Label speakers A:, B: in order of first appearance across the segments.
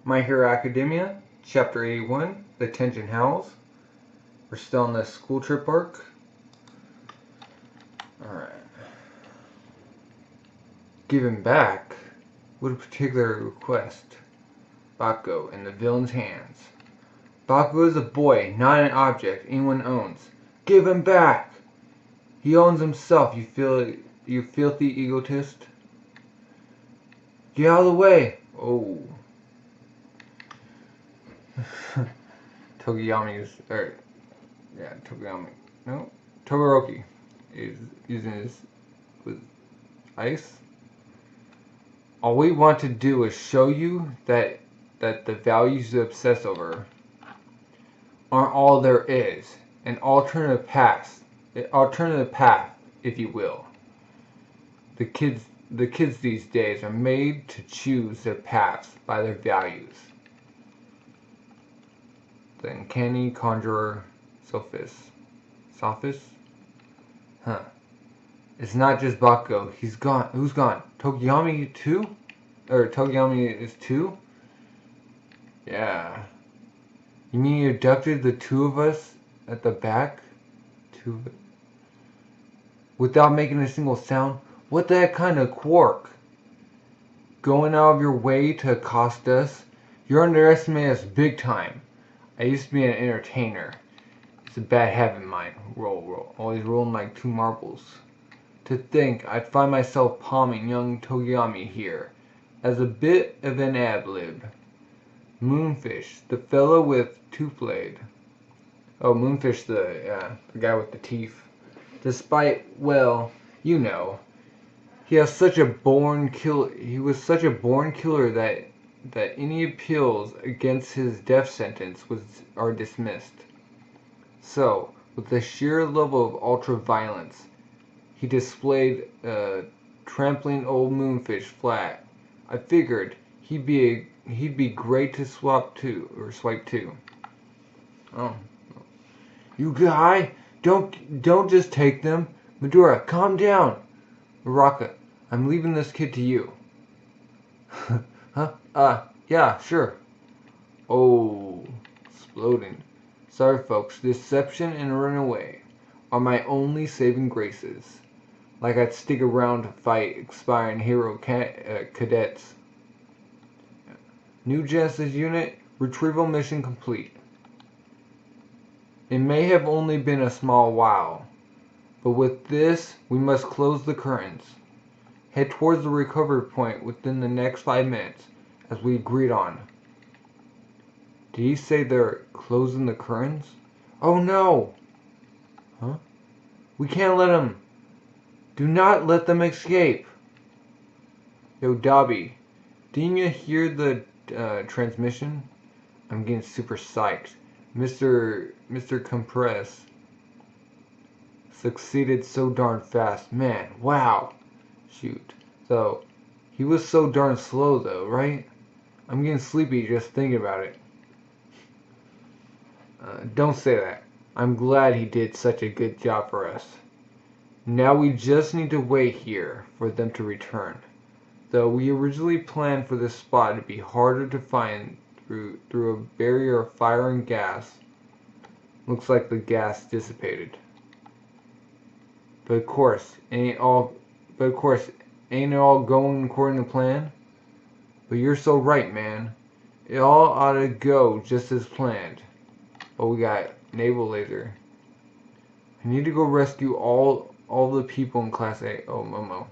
A: My Hero Academia, Chapter 81, The Tension Howls. We're still on the school trip arc. Alright. Given back, with a particular request. Bakugo in the villain's hands. Bakugo is a boy, not an object anyone owns. Give him back! He owns himself, you filthy egotist. Get out of the way! Oh. Todoroki is using his with ice. All we want to do is show you that the values you obsess over aren't all there is. An alternative path, if you will. The kids these days are made to choose their paths by their values. The uncanny conjurer Sophist? Huh. It's not just Bakugo. He's gone. Who's gone? Tokoyami too? Or Tokoyami is too? Yeah. You mean you abducted the two of us at the back? Without making a single sound? What the heck kind of quark? Going out of your way to accost us? You're underestimating us big time. I used to be an entertainer. It's a bad habit of mine. Roll. Always rolling like two marbles. To think I'd find myself palming young Tokoyami here. As a bit of an ad-lib. Moonfish, the fellow with tooth-blade. Oh, Moonfish, the guy with the teeth. Despite, well, you know, he was such a born killer that any appeals against his death sentence are dismissed. So, with the sheer level of ultra-violence, he displayed trampling old Moonfish flat. I figured he'd be great to swipe to. Oh, you guy, don't just take them. Midoriya, calm down. Uraka, I'm leaving this kid to you. Huh? Yeah, sure. Oh, exploding. Sorry folks, deception and runaway are my only saving graces. Like I'd stick around to fight expiring hero cadets. New Genesis unit, retrieval mission complete. It may have only been a small while, but with this, we must close the curtains. Head towards the recovery point within the next 5 minutes, as we agreed on. Did he say they're closing the curtains? Oh no! Huh? We can't let them. Do not let them escape. Yo, Dobby, didn't you hear the transmission? I'm getting super psyched. Mr. Compress succeeded so darn fast. Man, wow. Shoot. So, he was so darn slow though, right? I'm getting sleepy just thinking about it. Don't say that. I'm glad he did such a good job for us. Now we just need to wait here for them to return. Though we originally planned for this spot to be harder to find through a barrier of fire and gas. Looks like the gas dissipated. But of course, ain't it all going according to plan? But you're so right, man. It all ought to go just as planned. Oh, we got naval laser. I need to go rescue all the people in Class A. Oh, Momo.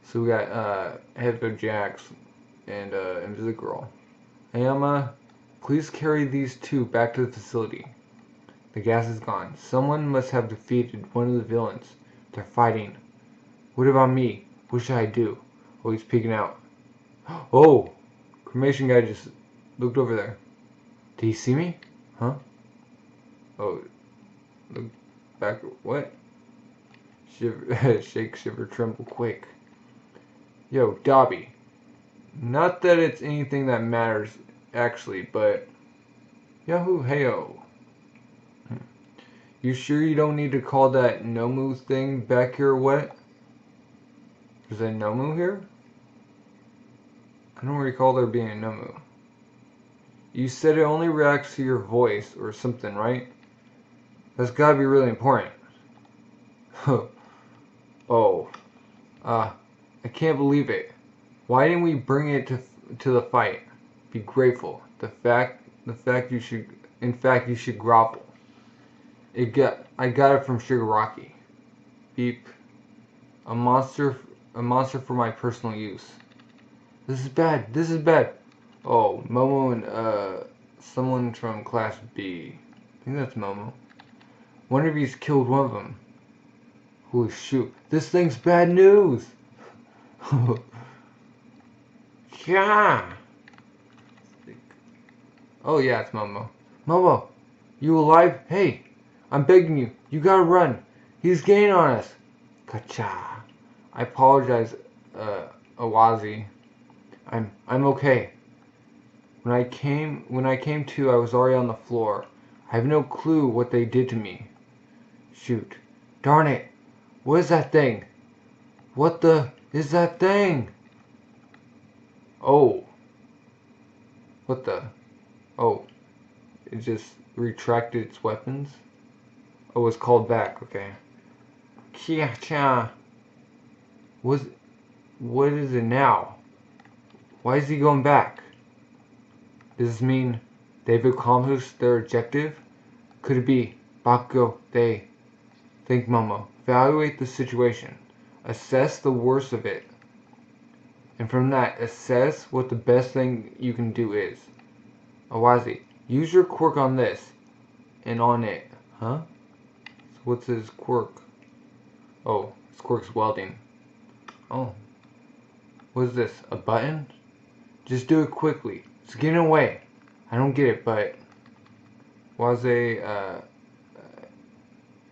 A: So we got Headphone Jax and Invisigirl. Ayama, please carry these two back to the facility. The gas is gone. Someone must have defeated one of the villains. They're fighting. What about me? What should I do? Oh, he's peeking out. Oh! Cremation guy just looked over there. Did he see me? Huh? Oh, look back. What? Shake, shiver, tremble, quake. Yo, Dobby. Not that it's anything that matters, actually, but... Yahoo, heyo. You sure you don't need to call that Nomu thing back here or what? Is there Nomu here? I don't recall there being a Nomu. You said it only reacts to your voice or something, right? That's gotta be really important. Oh. I can't believe it. Why didn't we bring it to the fight? Be grateful. In fact you should grovel. I got it from Shigaraki. Beep. A monster for my personal use. This is bad. Oh, Momo and someone from class B. I think that's Momo. Wonder if he's killed one of them. Holy shoot. This thing's bad news. Yeah. Oh yeah, it's Momo. Momo, you alive? Hey, I'm begging you. You gotta run. He's gaining on us. Kacha. I apologize, Awazi. I'm okay. When I came to, I was already on the floor. I have no clue what they did to me. Shoot. Darn it. What is that thing? What the is that thing? Oh. What the? Oh. It just retracted its weapons? Oh, it's called back. Okay. Kia-cha. What is it now? Why is he going back? Does this mean they've accomplished their objective? Could it be Bakugo? They think Momo. Evaluate the situation. Assess the worst of it. And from that, assess what the best thing you can do is. Awazi, use your quirk on this. And on it. Huh? So what's his quirk? Oh, his quirk's welding. Oh. What is this? A button? Just do it quickly. It's getting away. I don't get it, but Waze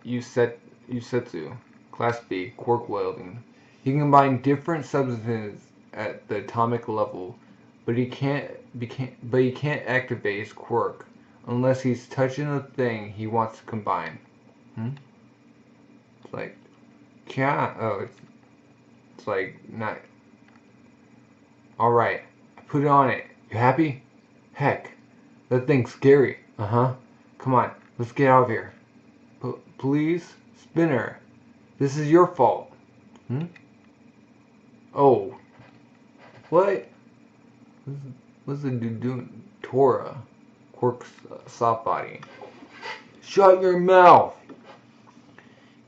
A: Yusetsu, Class B, quirk welding. He can combine different substances at the atomic level, but he can't activate his quirk unless he's touching the thing he wants to combine. It's like, yeah. Oh, it's like not. All right, I put it on it. You happy? Heck, that thing's scary. Come on, let's get out of here. Please, Spinner. This is your fault. Oh. What? What's the dude doing? Tora. Quirk's soft body. Shut your mouth!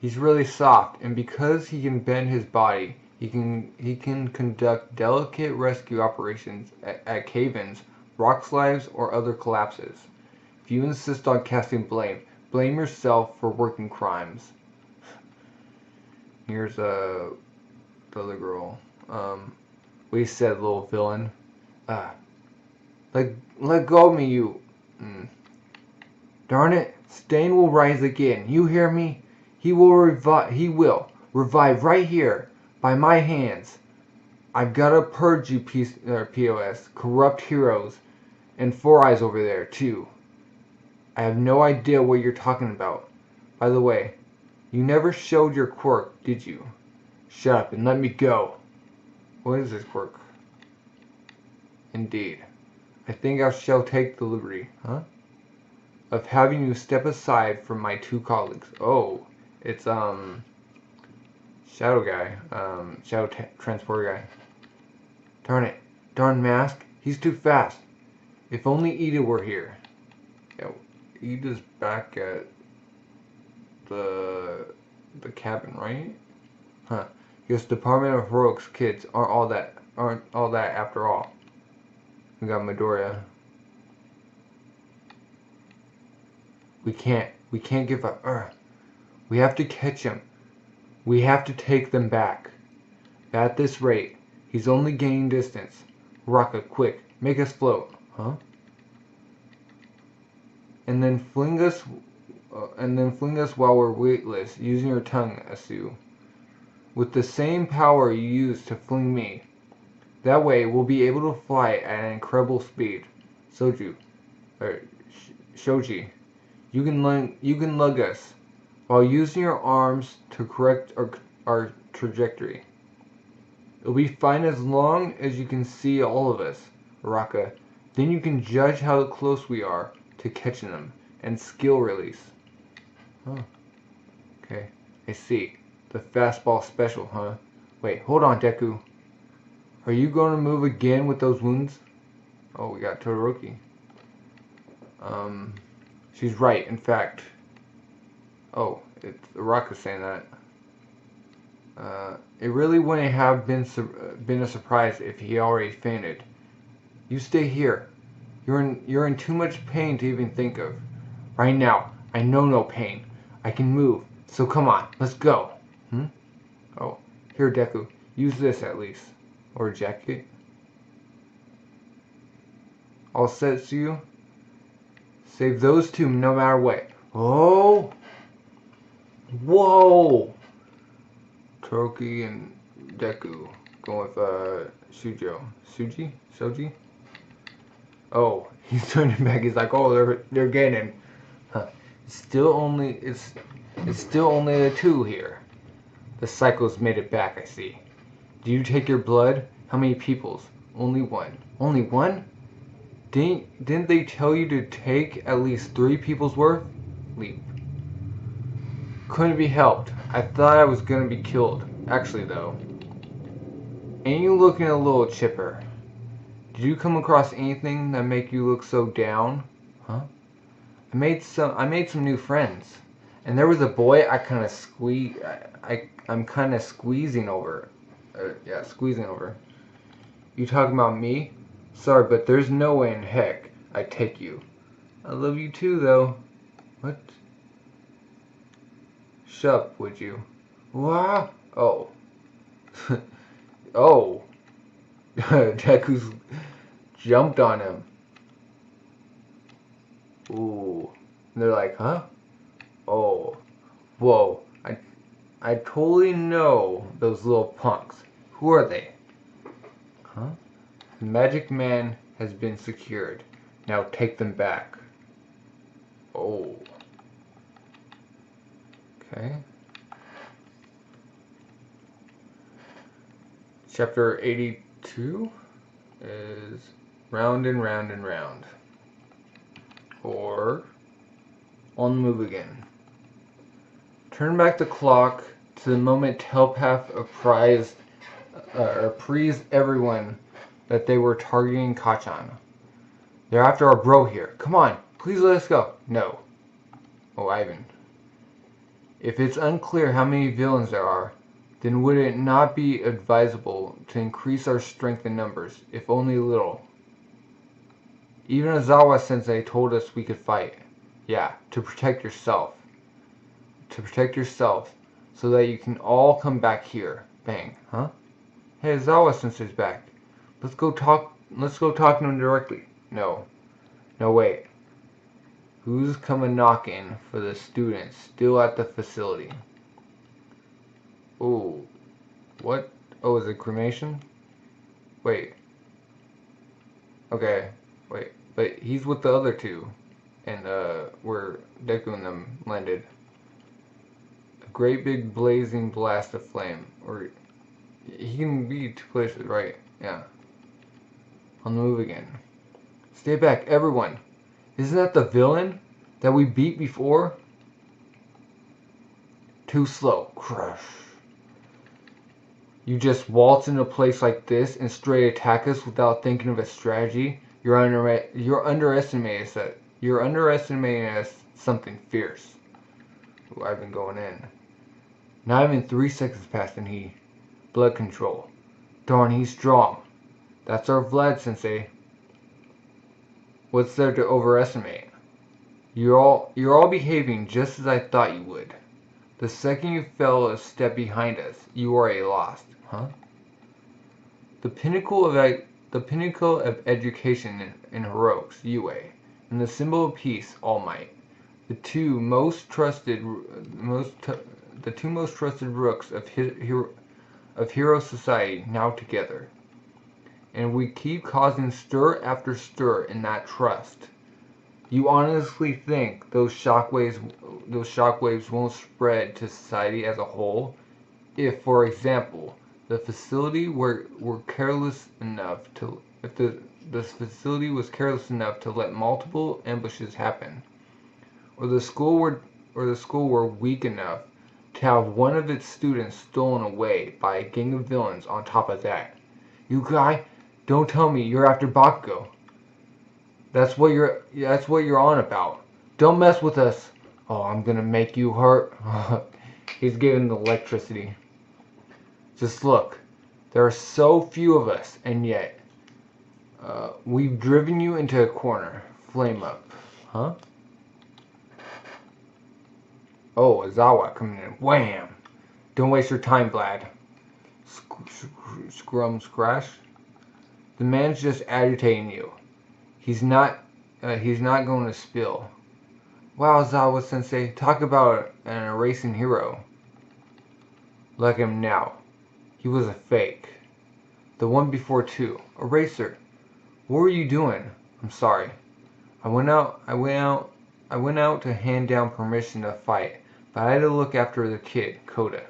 A: He's really soft, and because he can bend his body, he can conduct delicate rescue operations at cave-ins, rock slides, or other collapses. If you insist on casting blame yourself for working crimes. Here's the other girl. We said, little villain. Let go of me, you. Darn it, Stain will rise again. You hear me? He will revive right here by my hands. I've gotta purge you, POS, corrupt heroes, and Four Eyes over there too. I have no idea what you're talking about. By the way, you never showed your quirk, did you? Shut up and let me go. What is this quirk? Indeed. I think I shall take the liberty, of having you step aside from my two colleagues. Oh, it's, Shadow guy. Shadow Transporter guy. Darn it. Darn Mask. He's too fast. If only Iida were here. Yeah, Iida's back at the cabin, right? Because Department of Heroics kids aren't all that after all. We got Midoriya. We can't give up. We have to catch him. We have to take them back. At this rate, he's only gaining distance. Raka, quick, make us float. And then fling us while we're weightless, using your tongue, Asu. With the same power you used to fling me. That way, we'll be able to fly at an incredible speed. Shoji, you can lug us, while using your arms to correct our trajectory. It'll be fine as long as you can see all of us. Raka, Then you can judge how close we are to catching them, and skill release. Oh, okay, I see. The fastball special, huh? Wait, hold on, Deku. Are you going to move again with those wounds? Oh, we got Todoroki. She's right, in fact. Oh, it's Araka saying that. It really wouldn't have been a surprise if he already fainted. You stay here. You're in too much pain to even think of. Right now, I know no pain. I can move. So come on, let's go. Oh, here, Deku. Use this at least. Or a jacket. All set to you. Save those two no matter what. Oh! Whoa! Todoroki and Deku going with Shoji? Oh, he's turning back. He's like, oh, they're getting. Huh. It's still only the two here. The cycle's made it back. I see. Do you take your blood? How many people's? Only one. Only one? Didn't they tell you to take at least 3 people's worth? Leap. Couldn't be helped. I thought I was gonna be killed. Actually, though. Ain't you looking a little chipper? Did you come across anything that make you look so down? Huh? I made some new friends. And there was a boy I'm kind of squeezing over. Squeezing over. You talking about me? Sorry, but there's no way in heck I'd take you. I love you too, though. What? Shut up, would you? What? Oh. Oh. Deku's jumped on him. Ooh. And they're like, huh? Oh. Whoa. I totally know those little punks. Who are they? Huh? The magic man has been secured. Now take them back. Oh. Okay. Chapter 82 is Round and Round and Round. Or On the Move Again. Turn back the clock to the moment Telepath apprised everyone that they were targeting Kachan. They're after our bro here. Come on, please let us go. No. Oh, Ivan. If it's unclear how many villains there are, then would it not be advisable to increase our strength in numbers, if only a little? Even Ozawa-sensei told us we could fight. Yeah, to protect yourself. To protect yourself, so that you can all come back here. Bang, huh? Hey, Ozawa-sensei's back. Let's go talk to him directly. No. No, wait. Who's coming knocking for the students still at the facility? Oh, what? Oh, is it cremation? Wait. Okay, wait. But he's with the other two. And, where Deku and them landed. A great big blazing blast of flame. Or, he can be 2 places, right? Yeah. On the move again. Stay back, everyone. Isn't that the villain that we beat before? Too slow. Crush. You just waltz into a place like this and straight attack us without thinking of a strategy? You're underestimating us. You're underestimating us something fierce. Ooh, I've been going in. Not even 3 seconds passed and he... Blood control. Darn, he's strong. That's our Vlad, Sensei. What's there to overestimate? You're all behaving just as I thought you would. The second you fell a step behind us, you are a lost, huh? The pinnacle of education in heroics, Yue, and the symbol of peace, All Might. The two most trusted rooks of hero society now together. And we keep causing stir after stir in that trust. You honestly think those shockwaves won't spread to society as a whole? If, for example, the facility were careless enough to facility was careless enough to let multiple ambushes happen, or the school were weak enough to have one of its students stolen away by a gang of villains on top of that. You guy, don't tell me you're after Bakugo. That's what you're on about. Don't mess with us. Oh, I'm gonna make you hurt. He's giving the electricity. Just look. There are so few of us, and yet we've driven you into a corner. Flame up. Huh? Oh, Azawa coming in. Wham! Don't waste your time, Vlad. Scrum scratch. The man's just agitating you. He's not going to spill. Wow, Zawa-sensei, talk about an erasing hero. Like him now. He was a fake. The one before too. Eraser. What were you doing? I'm sorry. I went out to hand down permission to fight, but I had to look after the kid, Koda.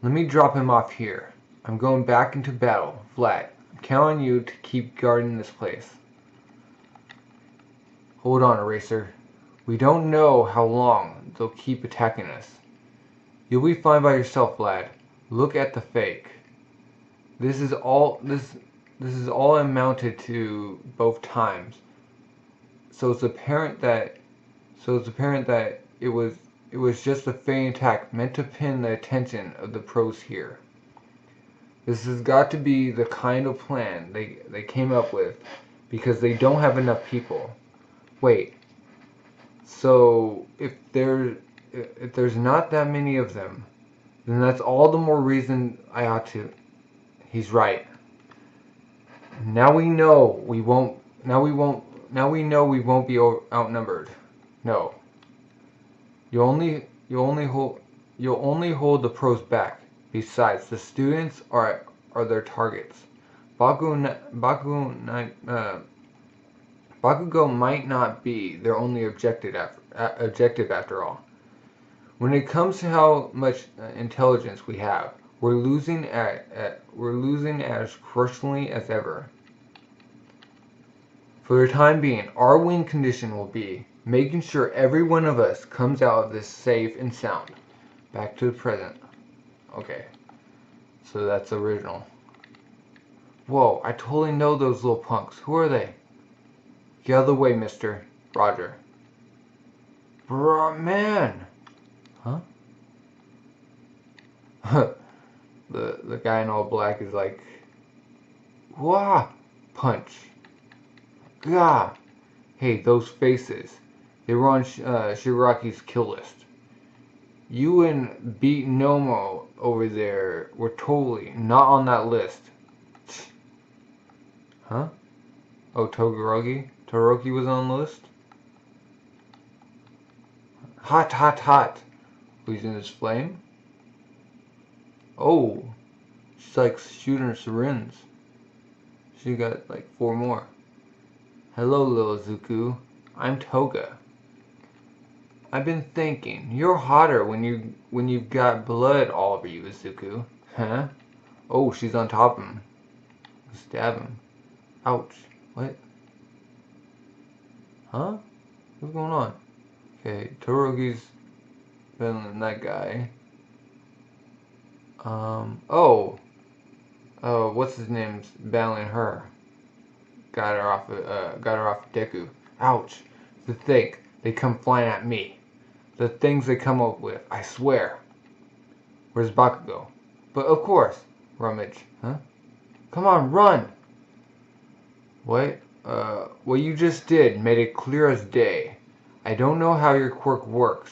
A: Let me drop him off here. I'm going back into battle. Vlad, I'm counting on you to keep guarding this place. Hold on, Eraser. We don't know how long they'll keep attacking us. You'll be fine by yourself, Vlad. Look at the fake. This is all amounted to both times. So it's apparent that it was just a feint attack meant to pin the attention of the pros here. This has got to be the kind of plan they came up with because they don't have enough people. Wait. So if there's not that many of them, then that's all the more reason I ought to. He's right. Now we know we won't be outnumbered. No. You'll only hold the pros back. Besides, the students are their targets. Bakugo might not be their only objective after all. When it comes to how much intelligence we have, we're losing as crushingly as ever. For the time being, our win condition will be making sure every one of us comes out of this safe and sound. Back to the present. Okay. So that's original. Whoa, I totally know those little punks. Who are they? Get out of the way, mister. Roger. Bruh, man! Huh? the guy in all black is like, wah! Punch. Gah! Hey, those faces. They were on Shigaraki's kill list. You and Beat Nomo over there were totally not on that list. Huh? Oh, Todoroki? Todoroki was on the list? Hot, hot, hot. Who's in this flame? Oh, she's like shooting her syringe. She got like 4 more. Hello, little Zuko. I'm Toga. I've been thinking, you're hotter when you've got blood all over you, Zuko. Huh? Oh, she's on top of him. Stab him. Ouch. What? Huh? What's going on? Okay, Todoroki's battling that guy. What's his name's battling her? Got her off Deku. Ouch. To think, they come flying at me. The things they come up with, I swear. Where's Bakugo? But of course, Rummage. Huh? Come on, run! What? What you just did made it clear as day. I don't know how your quirk works,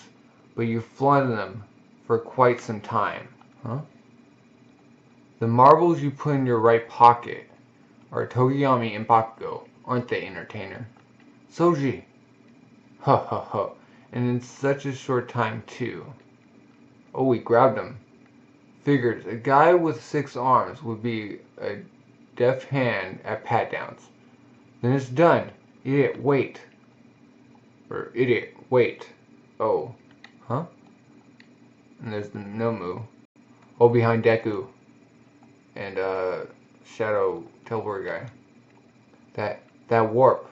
A: but you've flaunted them for quite some time. Huh? The marbles you put in your right pocket are Togeyami and Bakugo, aren't they, entertainer? Soji! Ha ha ha. And in such a short time, too. Oh, we grabbed him. Figured a guy with 6 arms would be a deft hand at pat-downs. Then it's done. Idiot, wait. Or idiot, wait. Oh. Huh? And there's the Nomu. Oh, behind Deku. And, Shadow Teleport guy. That warp.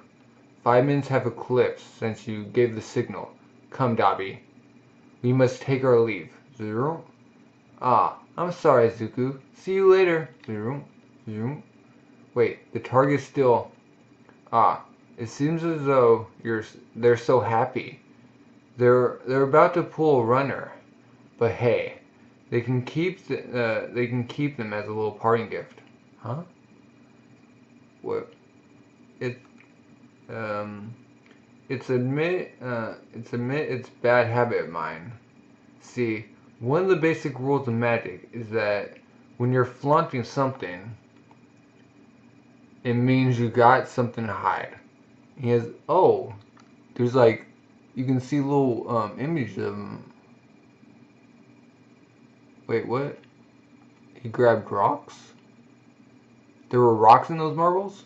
A: 5 minutes have eclipsed since you gave the signal. Come, Dabi. We must take our leave. Zero. Ah, I'm sorry, Zuko. See you later. Zero. Zero. Wait, the target's still... Ah, it seems as though they're so happy. They're about to pull a runner. But hey, they can keep them as a little parting gift. Huh? What? Admit it's bad habit of mine. See, one of the basic rules of magic is that when you're flaunting something, it means you got something to hide. He has, oh, there's like, you can see little images of him. Wait, what? He grabbed rocks? There were rocks in those marbles?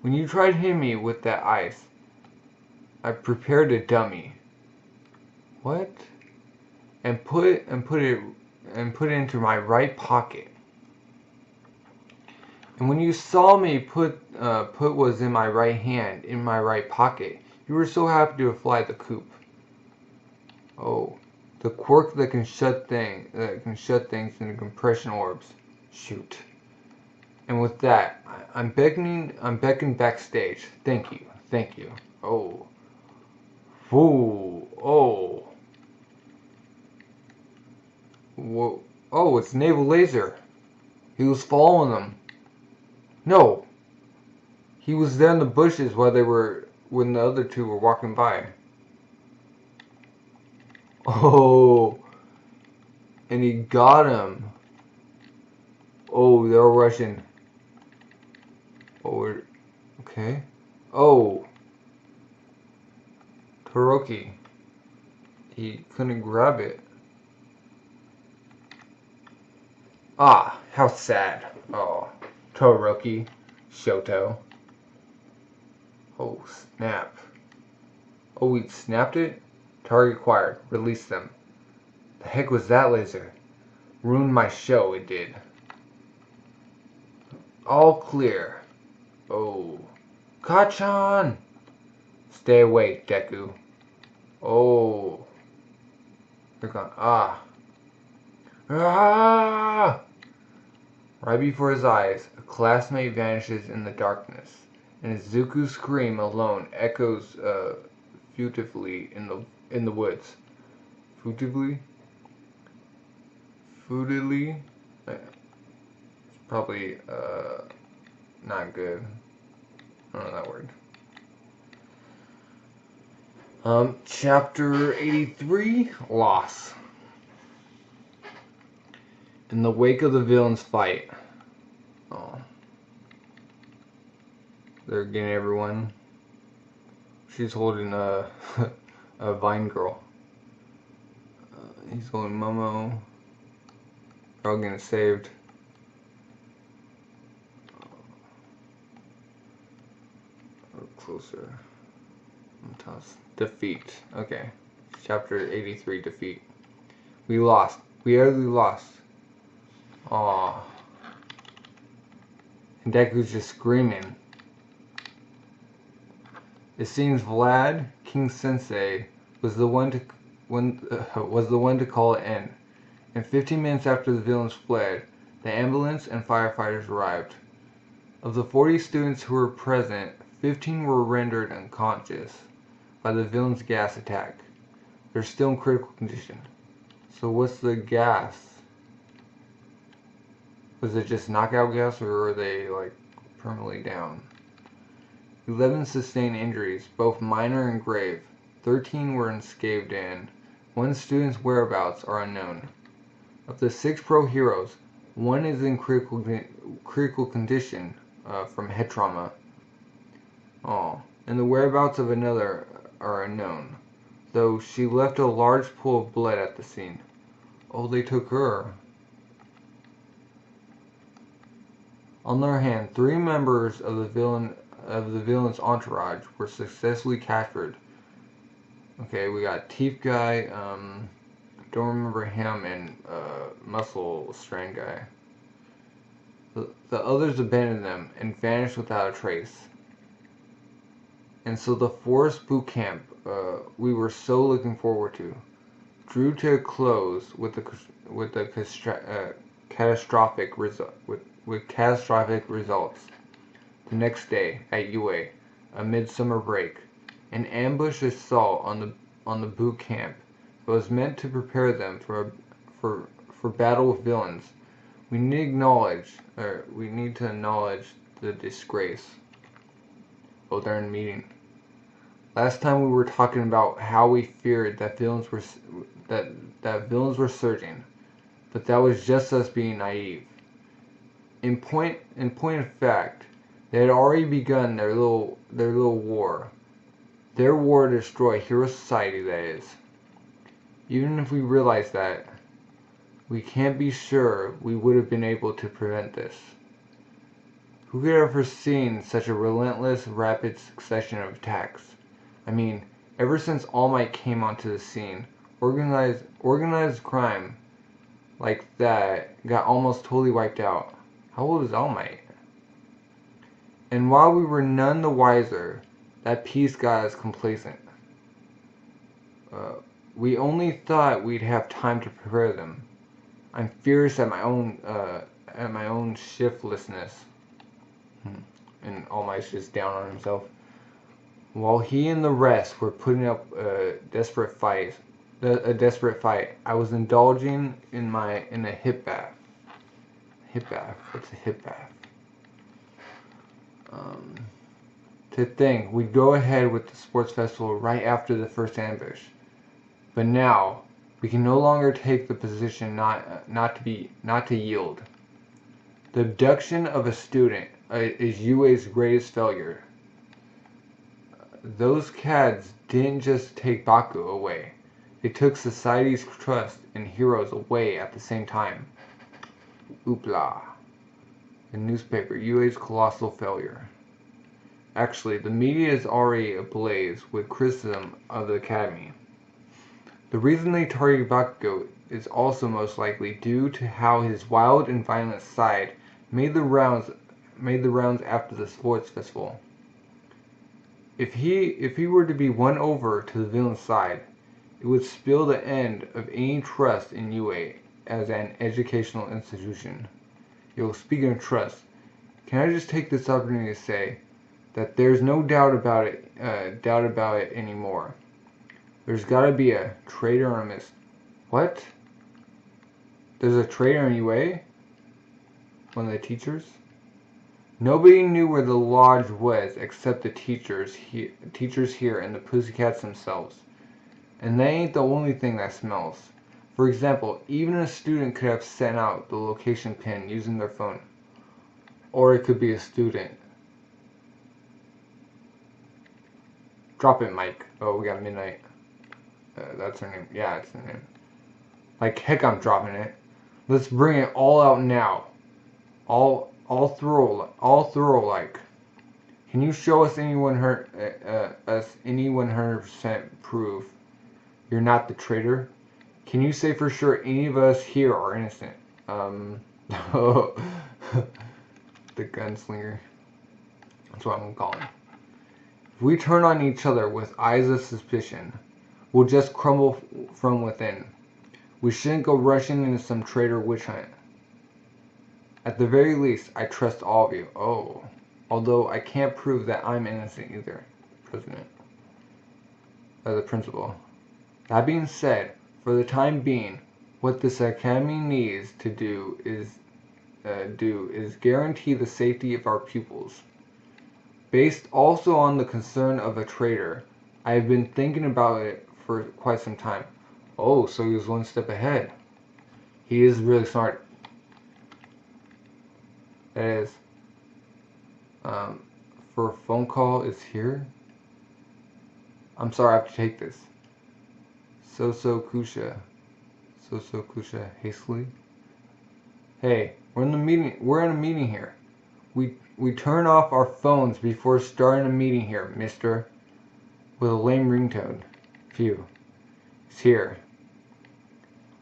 A: When you tried hitting me with that ice, I prepared a dummy. What? And put it into my right pocket. And when you saw me put was in my right hand in my right pocket, you were so happy to fly the coop. Oh, the quirk that can shut things into compression orbs. Shoot. And with that, I'm beckoning backstage. Thank you. Oh. Ooh. Oh. Whoa. Oh, it's Naval Laser. He was following them. No. He was there in the bushes when the other two were walking by. Oh. And he got him. Oh, they're rushing. Oh, okay. Oh. Todoroki. He couldn't grab it. Ah, how sad. Oh. Todoroki. Shoto. Oh, snap. Oh, we snapped it? Target acquired. Release them. The heck was that laser? Ruined my show, it did. All clear. Oh. Kachan! Stay away, Deku. Oh. They're gone. Ah. Ah! Right before his eyes, a classmate vanishes in the darkness, and Zuko's scream alone echoes furtively in the woods. Furtively? Foodily? It's probably not good. I don't know that word. Chapter 83, Loss. In the wake of the villain's fight. Oh. They're getting everyone. She's holding a Vine Girl. He's holding Momo. They're all getting saved. Closer. Defeat. Okay. Chapter 83, Defeat. We lost. We utterly lost. Aww. And Deku's just screaming. It seems Vlad, King Sensei, was the one to call it in. And 15 minutes after the villains fled, the ambulance and firefighters arrived. Of the 40 students who were present, 15 were rendered unconscious by the villain's gas attack. They're still in critical condition. So what's the gas? Was it just knockout gas, or were they like permanently down? 11 sustained injuries, both minor and grave. 13 were unscathed, and 1 student's whereabouts are unknown. Of the 6 pro heroes, 1 is in critical condition from head trauma. Oh, and the whereabouts of another are unknown, though she left a large pool of blood at the scene. Oh, they took her. On the other hand, 3 members of the villain's entourage were successfully captured. Okay, we got Teeth Guy, don't remember him, and Muscle Strand Guy. The others abandoned them and vanished without a trace. And so the forest boot camp we were so looking forward to drew to a close with catastrophic results. The next day at UA, a midsummer break, an ambush assault on the boot camp that was meant to prepare them for battle with villains. We need to acknowledge the disgrace. Oh, they're in a meeting. Last time we were talking about how we feared that villains were surging, but that was just us being naive. In point of fact, they had already begun their little war. Their war to destroy Hero Society, that is. Even if we realized that, we can't be sure we would have been able to prevent this. Who could have foreseen such a relentless, rapid succession of attacks? I mean, ever since All Might came onto the scene, organized crime like that got almost totally wiped out. How old is All Might? And while we were none the wiser, that peace got us complacent. We only thought we'd have time to prepare them. I'm furious at my own shiftlessness. And All Might's just down on himself. While he and the rest were putting up a desperate fight, I was indulging in a hip bath. Hip bath? What's a hip bath? To think we'd go ahead with the sports festival right after the first ambush, but now we can no longer take the position not to yield. The abduction of a student is UA's greatest failure. Those cads didn't just take Baku away. They took society's trust in heroes away at the same time. Oopla. The newspaper, UA's colossal failure. Actually, the media is already ablaze with criticism of the academy. The reason they targeted Bakugo is also most likely due to how his wild and violent side made the rounds after the sports festival. If he were to be won over to the villain side, it would spell the end of any trust in UA as an educational institution. Yo, speaking of trust, can I just take this opportunity to say that there's no doubt about it anymore. There's gotta be a traitor or a mist. What? There's a traitor in UA? One of the teachers? Nobody knew where the lodge was except the teachers here and the Pussycats themselves. And that ain't the only thing that smells. For example, even a student could have sent out the location pin using their phone. Or it could be a student. Drop it, Mike. Oh, we got Midnight. That's her name. Yeah, it's her name. Like, heck, I'm dropping it. Let's bring it all out now. All thorough like. Can you show us any 100% proof you're not the traitor? Can you say for sure any of us here are innocent? The gunslinger. That's what I'm gonna call him. If we turn on each other with eyes of suspicion, we'll just crumble from within. We shouldn't go rushing into some traitor witch hunt. At the very least, I trust all of you. Oh. Although I can't prove that I'm innocent either. The principal. That being said, for the time being, what this academy needs to do is guarantee the safety of our pupils. Based also on the concern of a traitor, I have been thinking about it for quite some time. Oh, so he was one step ahead. He is really smart. That is. For a phone call is here. I'm sorry, I have to take this. Kusha hastily. Hey, we're in a meeting here. We turn off our phones before starting a meeting here, mister. With a lame ringtone. Phew. It's here.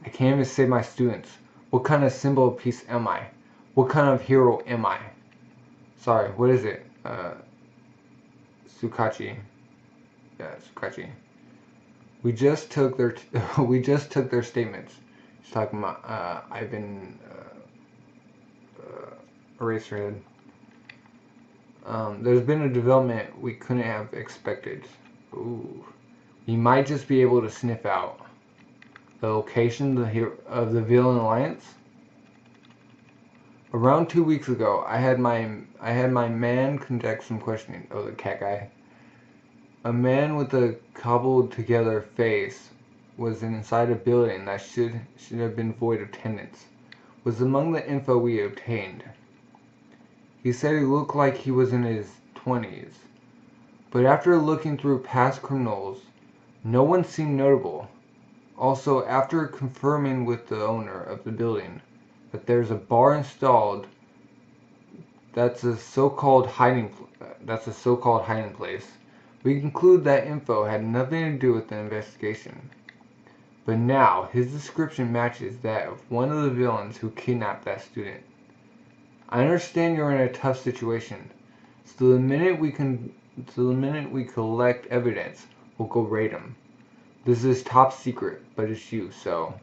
A: I can't even save my students. What kind of symbol of peace am I? What kind of hero am I? Sorry, what is it? Tsukachi. Yeah, Tsukachi. We just took their statements. He's talking about Ivan Eraserhead. There's been a development we couldn't have expected. Ooh. We might just be able to sniff out the location of the villain alliance. Around 2 weeks ago, I had my man conduct some questioning. Oh, the cat guy. A man with a cobbled together face was inside a building that should have been void of tenants. Was among the info we obtained. He said he looked like he was in his 20s, but after looking through past criminals, no one seemed notable. Also, after confirming with the owner of the building that there's a bar installed that's a so-called hiding place, we conclude that info had nothing to do with the investigation. But now, his description matches that of one of the villains who kidnapped that student. I understand you're in a tough situation, so the minute we collect evidence, we'll go raid him. This is top secret, but it's you, so...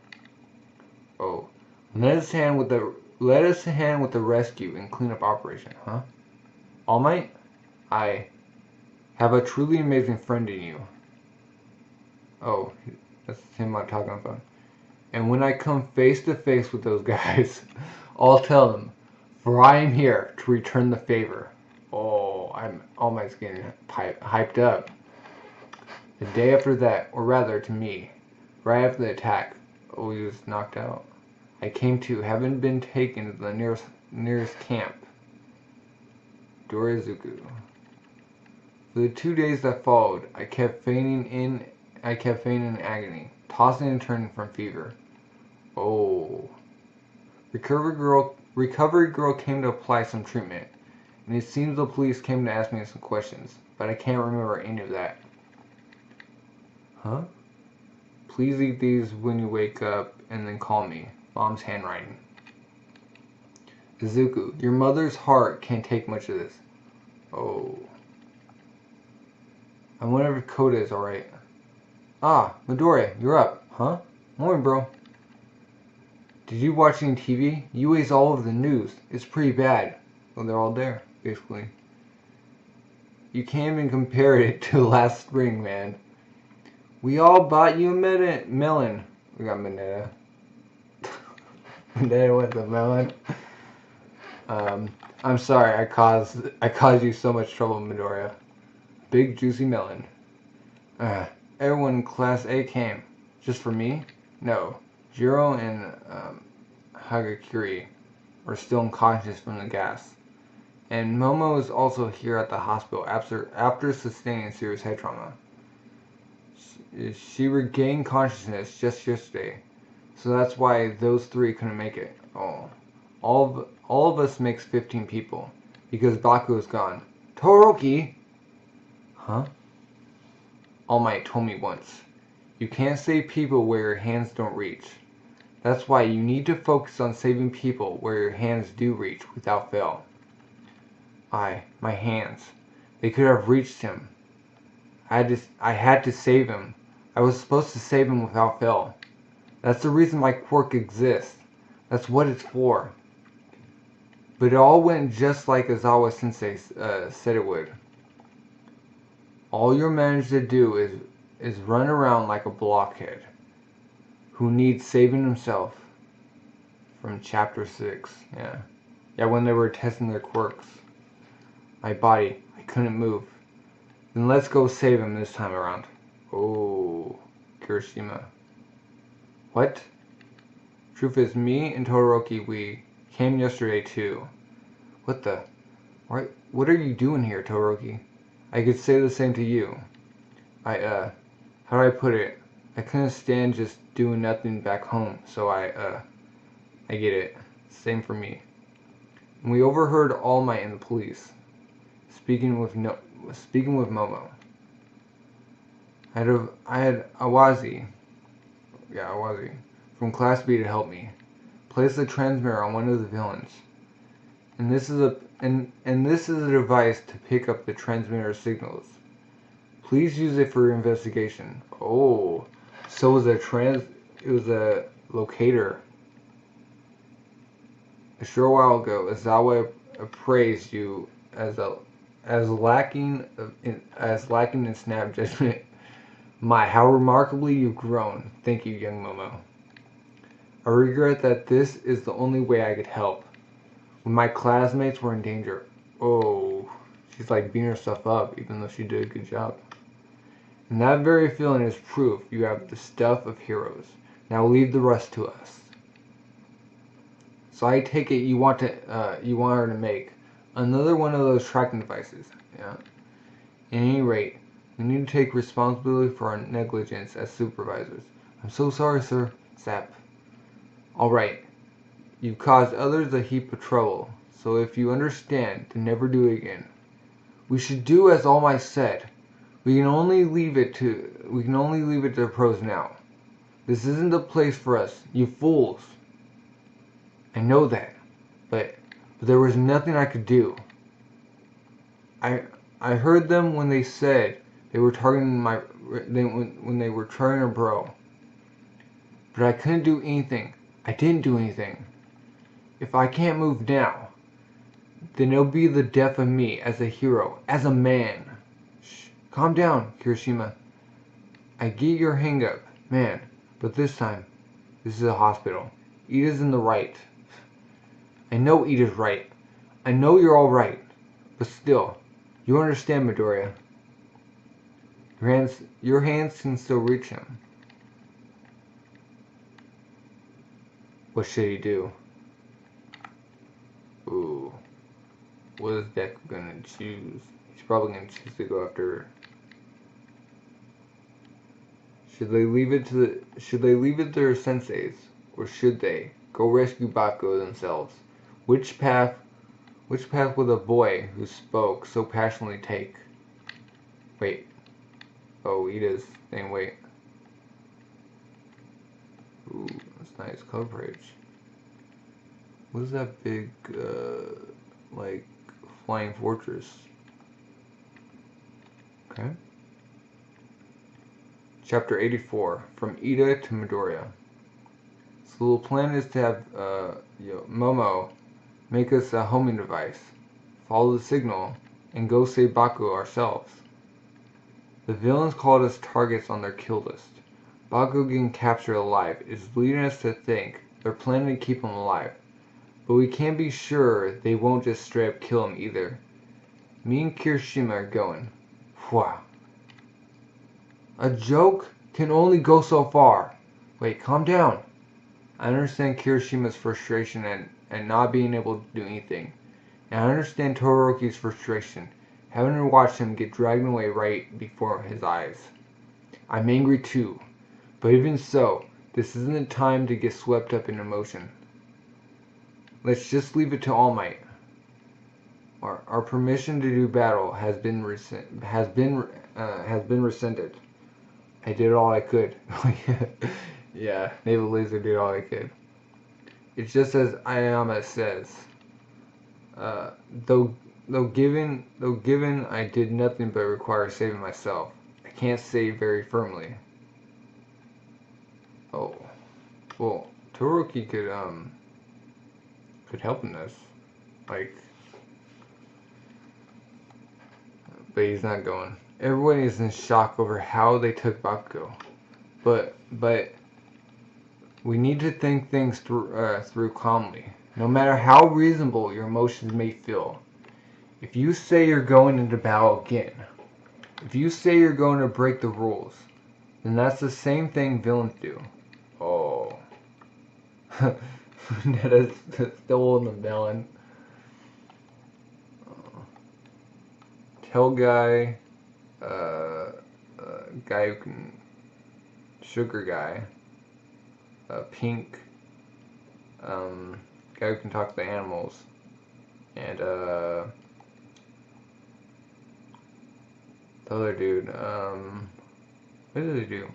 A: Oh. Let us hand with the rescue and cleanup operation, huh? All Might? I have a truly amazing friend in you. Oh, that's him I'm talking about. And when I come face to face with those guys, I'll tell them, for I am here to return the favor. Oh, All Might's getting hyped up. The day after that, or rather to me, right after the attack, oh, he was knocked out. I came to, having been taken to the nearest camp, Dorizuku. For the 2 days that followed, I kept feigning in agony, tossing and turning from fever. Oh. Recovery girl came to apply some treatment, and it seems the police came to ask me some questions, but I can't remember any of that. Huh? Please eat these when you wake up, and then call me. Mom's handwriting. Izuku, your mother's heart can't take much of this. Oh. I wonder if Koda is alright. Ah, Midoriya, you're up, huh? Morning, bro. Did you watch any TV? UA's all over the news. It's pretty bad. Well, they're all there, basically. You can't even compare it to last spring, man. We all bought you a melon. We got Mineta. Mineta with a melon. I'm sorry, I caused you so much trouble, Midoriya. Big juicy melon. Everyone in Class A came. Just for me? No. Jiro and Hagakure are still unconscious from the gas. And Momo is also here at the hospital after sustaining serious head trauma. She regained consciousness just yesterday, so that's why those three couldn't make it. Oh. All of us makes 15 people, because Baku is gone. Todoroki! Huh? All Might told me once, you can't save people where your hands don't reach. That's why you need to focus on saving people where your hands do reach without fail. My hands. They could have reached him. I had to save him. I was supposed to save him without fail. That's the reason my quirk exists. That's what it's for. But it all went just like Aizawa Sensei said it would. All you're managed to do is run around like a blockhead who needs saving himself. From chapter 6, yeah, when they were testing their quirks. My body, I couldn't move. Then let's go save him this time around. Oh, Kirishima. What? Truth is, me and Todoroki, we came yesterday too. What the? What are you doing here, Todoroki? I could say the same to you. How do I put it? I couldn't stand just doing nothing back home, so I get it. Same for me. And we overheard All Might and the police speaking with Momo. I had Awazi from Class B to help me. Place the transmitter on one of the villains. And this is a device to pick up the transmitter signals. Please use it for your investigation. Oh, so it was a locator. A short while ago, Azawa appraised you as lacking in snap judgment. My, how remarkably you've grown. Thank you, young Momo. I regret that this is the only way I could help. When my classmates were in danger. Oh, she's like beating herself up, even though she did a good job. And that very feeling is proof you have the stuff of heroes. Now leave the rest to us. So I take it you want her to make another one of those tracking devices. Yeah. At any rate, we need to take responsibility for our negligence as supervisors. I'm so sorry, sir. Zap. Alright. You've caused others a heap of trouble, so if you understand, to never do it again. We should do as All Might said. We can only leave it to the pros now. This isn't the place for us, you fools. I know that, but there was nothing I could do. I heard them when they said they were targeting when they were targeting a bro. But I couldn't do anything. I didn't do anything. If I can't move now, then it'll be the death of me as a hero, as a man. Shh, calm down, Kirishima. I get your hang-up, man, but this time, this is a hospital. Iida's in the right. I know Iida's right. I know you're all right. But still, you understand, Midoriya. Your hands can still reach him. What should he do? Ooh. What is Deku gonna choose? He's probably gonna choose to go after. Should they leave it to their senseis, or should they go rescue Bakugo themselves? Which path will the boy who spoke so passionately take? Wait. Oh, Iida's thing. Wait. Ooh, that's nice coverage. What is that big, like, flying fortress? Okay. Chapter 84, From Iida to Midoriya. So the plan is to have, Momo make us a homing device, follow the signal, and go save Bakugo ourselves. The villains called us targets on their kill list. Bakugo getting captured alive is leading us to think they're planning to keep him alive. But we can't be sure they won't just straight up kill him either. Me and Kirishima are going. Wow. A joke can only go so far. Wait, calm down. I understand Kirishima's frustration and not being able to do anything. And I understand Todoroki's frustration, having to watch him get dragged away right before his eyes. I'm angry too. But even so, this isn't the time to get swept up in emotion. Let's just leave it to All Might. Our permission to do battle has been rescinded. I did all I could. Yeah, Naval Laser did all I could. It's just as Ayama says. Though given I did nothing but require saving myself, I can't say very firmly. Oh, well, Todoroki could help in this, like, but he's not going. Everyone is in shock over how they took Bakugo, but we need to think things through calmly, no matter how reasonable your emotions may feel. If you say you're going into battle again, if you say you're going to break the rules, then that's the same thing villains do. Oh. Netta's still in the melon. Tell guy, guy who can, sugar guy, pink, guy who can talk to the animals, and the other dude, what did he do?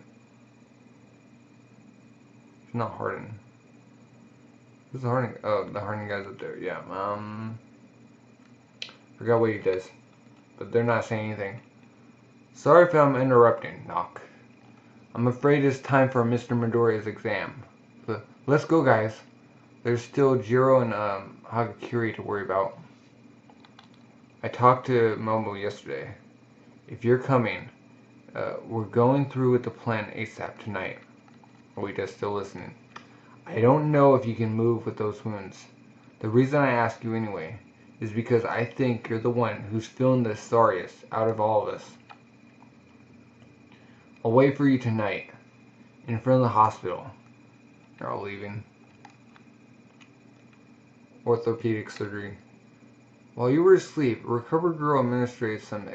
A: It's not Harden. Who's the Harden? Oh, the Harden guy's up there. Yeah. Forgot what he does. But they're not saying anything. Sorry if I'm interrupting, Knock. I'm afraid it's time for Mr. Midoriya's exam. But let's go, guys. There's still Jiro and Hagakure to worry about. I talked to Momo yesterday. If you're coming, we're going through with the plan ASAP tonight. Iida's still listening. I don't know if you can move with those wounds. The reason I ask you anyway is because I think you're the one who's feeling the sorriest out of all of us. I'll wait for you tonight, in front of the hospital. They're all leaving. Orthopedic surgery. While you were asleep, a recovered girl administered some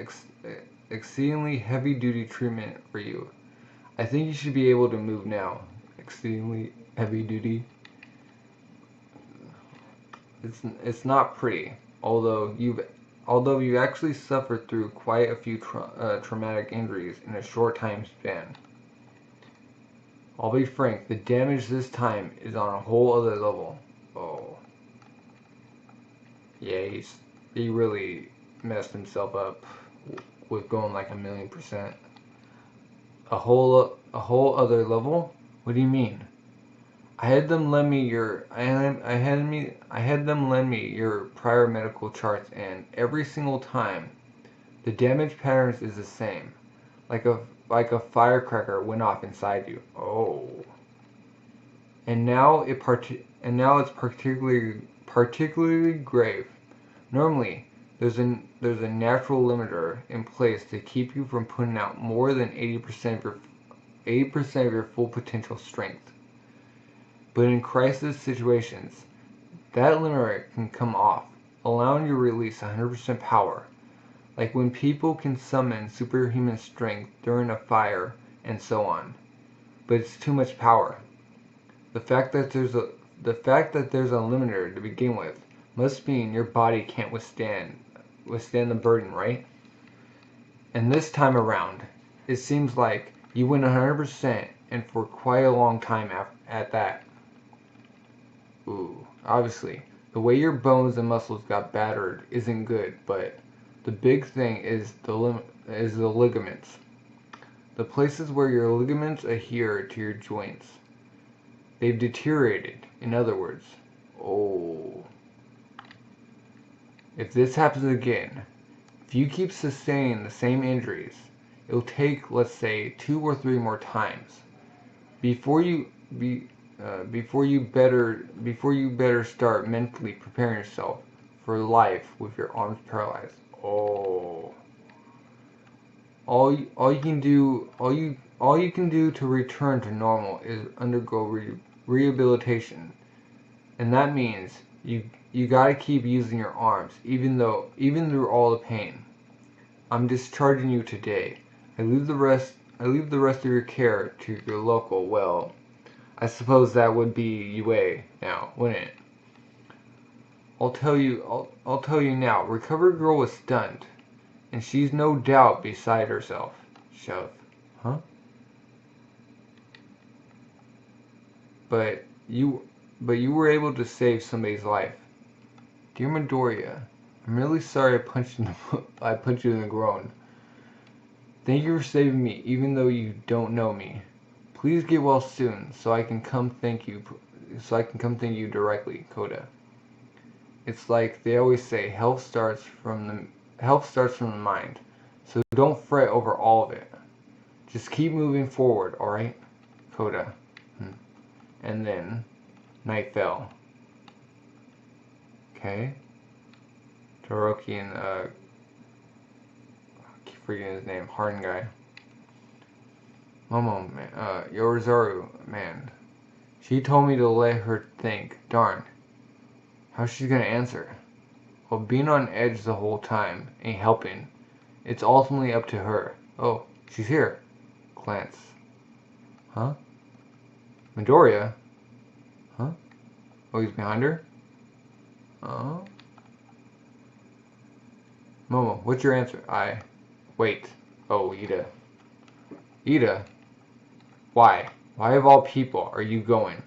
A: exceedingly heavy-duty treatment for you. I think you should be able to move now. Exceedingly heavy-duty. It's not pretty, although you've actually suffered through quite a few traumatic injuries in a short time span. I'll be frank, the damage this time is on a whole other level. Oh. Yeah, he really messed himself up with going like 1,000,000%. A whole other level? What do you mean? I had them lend me your prior medical charts, and every single time the damage patterns is the same. Like a firecracker went off inside you. Oh. And now it's particularly grave. Normally, there's a natural limiter in place to keep you from putting out more than 80% of your full potential strength. But in crisis situations, that limiter can come off, allowing you to release 100% power. Like when people can summon superhuman strength during a fire and so on. But it's too much power. The fact that there's a limiter to begin with must mean your body can't withstand the burden, right? And this time around, it seems like you went 100% and for quite a long time at that. Ooh, obviously, the way your bones and muscles got battered isn't good, but the big thing is the ligaments. The places where your ligaments adhere to your joints. They've deteriorated, in other words. Oh. If this happens again, if you keep sustaining the same injuries, it'll take, let's say, 2 or 3 more times before you better start mentally preparing yourself for life with your arms paralyzed. Oh. All you can do to return to normal is undergo rehabilitation, and that means you gotta keep using your arms, even through all the pain. I'm discharging you today. I leave the rest of your care to your local. Well, I suppose that would be UA now, wouldn't it? I'll tell you now. Recovered girl was stunned, and she's no doubt beside herself. Shove, huh? But you were able to save somebody's life. Dear Midoriya, I'm really sorry I punched you in the groin. Thank you for saving me, even though you don't know me. Please get well soon, so I can come thank you directly, Koda. It's like they always say, health starts from the mind. So don't fret over all of it. Just keep moving forward, alright? Koda. And then night fell. Okay. Toroki and I keep forgetting his name, Harden guy. Momo, man, Yorizaru, man. She told me to let her think. Darn. How's she gonna answer? Well, being on edge the whole time ain't helping. It's ultimately up to her. Oh, she's here. Glance. Huh? Midoriya? Huh? Oh, he's behind her? Oh. Momo, what's your answer? Wait. Oh, Iida. Iida? Why? Why of all people are you going?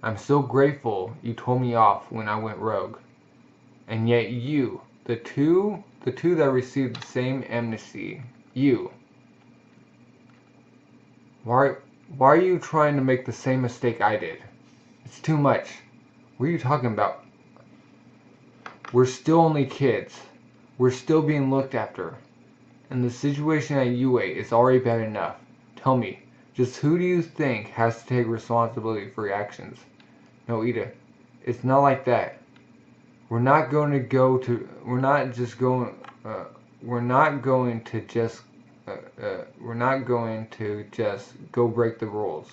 A: I'm so grateful you told me off when I went rogue. And yet you, the two that received the same amnesty, you, why are you trying to make the same mistake I did? It's too much. What are you talking about? We're still only kids. We're still being looked after. And the situation at UA is already bad enough. Tell me, just who do you think has to take responsibility for your actions? No, Iida, it's not like that. We're not going to just go break the rules.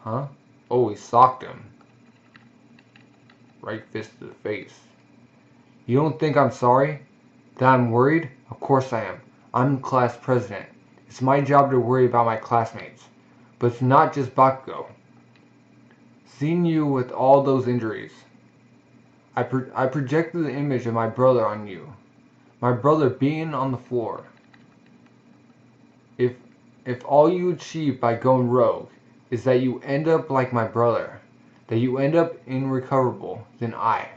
A: Huh? Oh, he socked him. Right fist to the face. You don't think I'm sorry? That I'm worried? Of course I am. I'm class president. It's my job to worry about my classmates. But it's not just Bakugo. Seeing you with all those injuries. I projected the image of my brother on you. My brother being on the floor. If all you achieve by going rogue is that you end up like my brother, that you end up irrecoverable, then are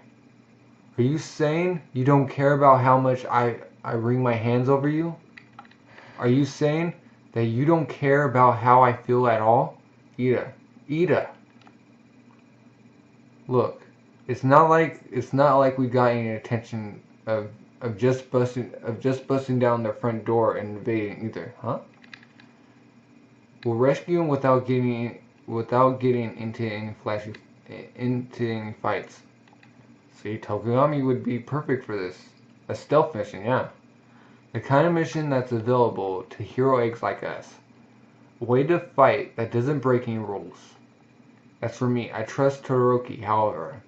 A: you saying you don't care about how much I wring my hands over you? Are you saying that you don't care about how I feel at all? Iida. Look, it's not like we got any attention of just busting down their front door and invading either, huh? We'll rescue him without getting into any fights. See, Tokugami would be perfect for this. A stealth mission, yeah. The kind of mission that's available to hero eggs like us. A way to fight that doesn't break any rules. As for me, I trust Todoroki, however,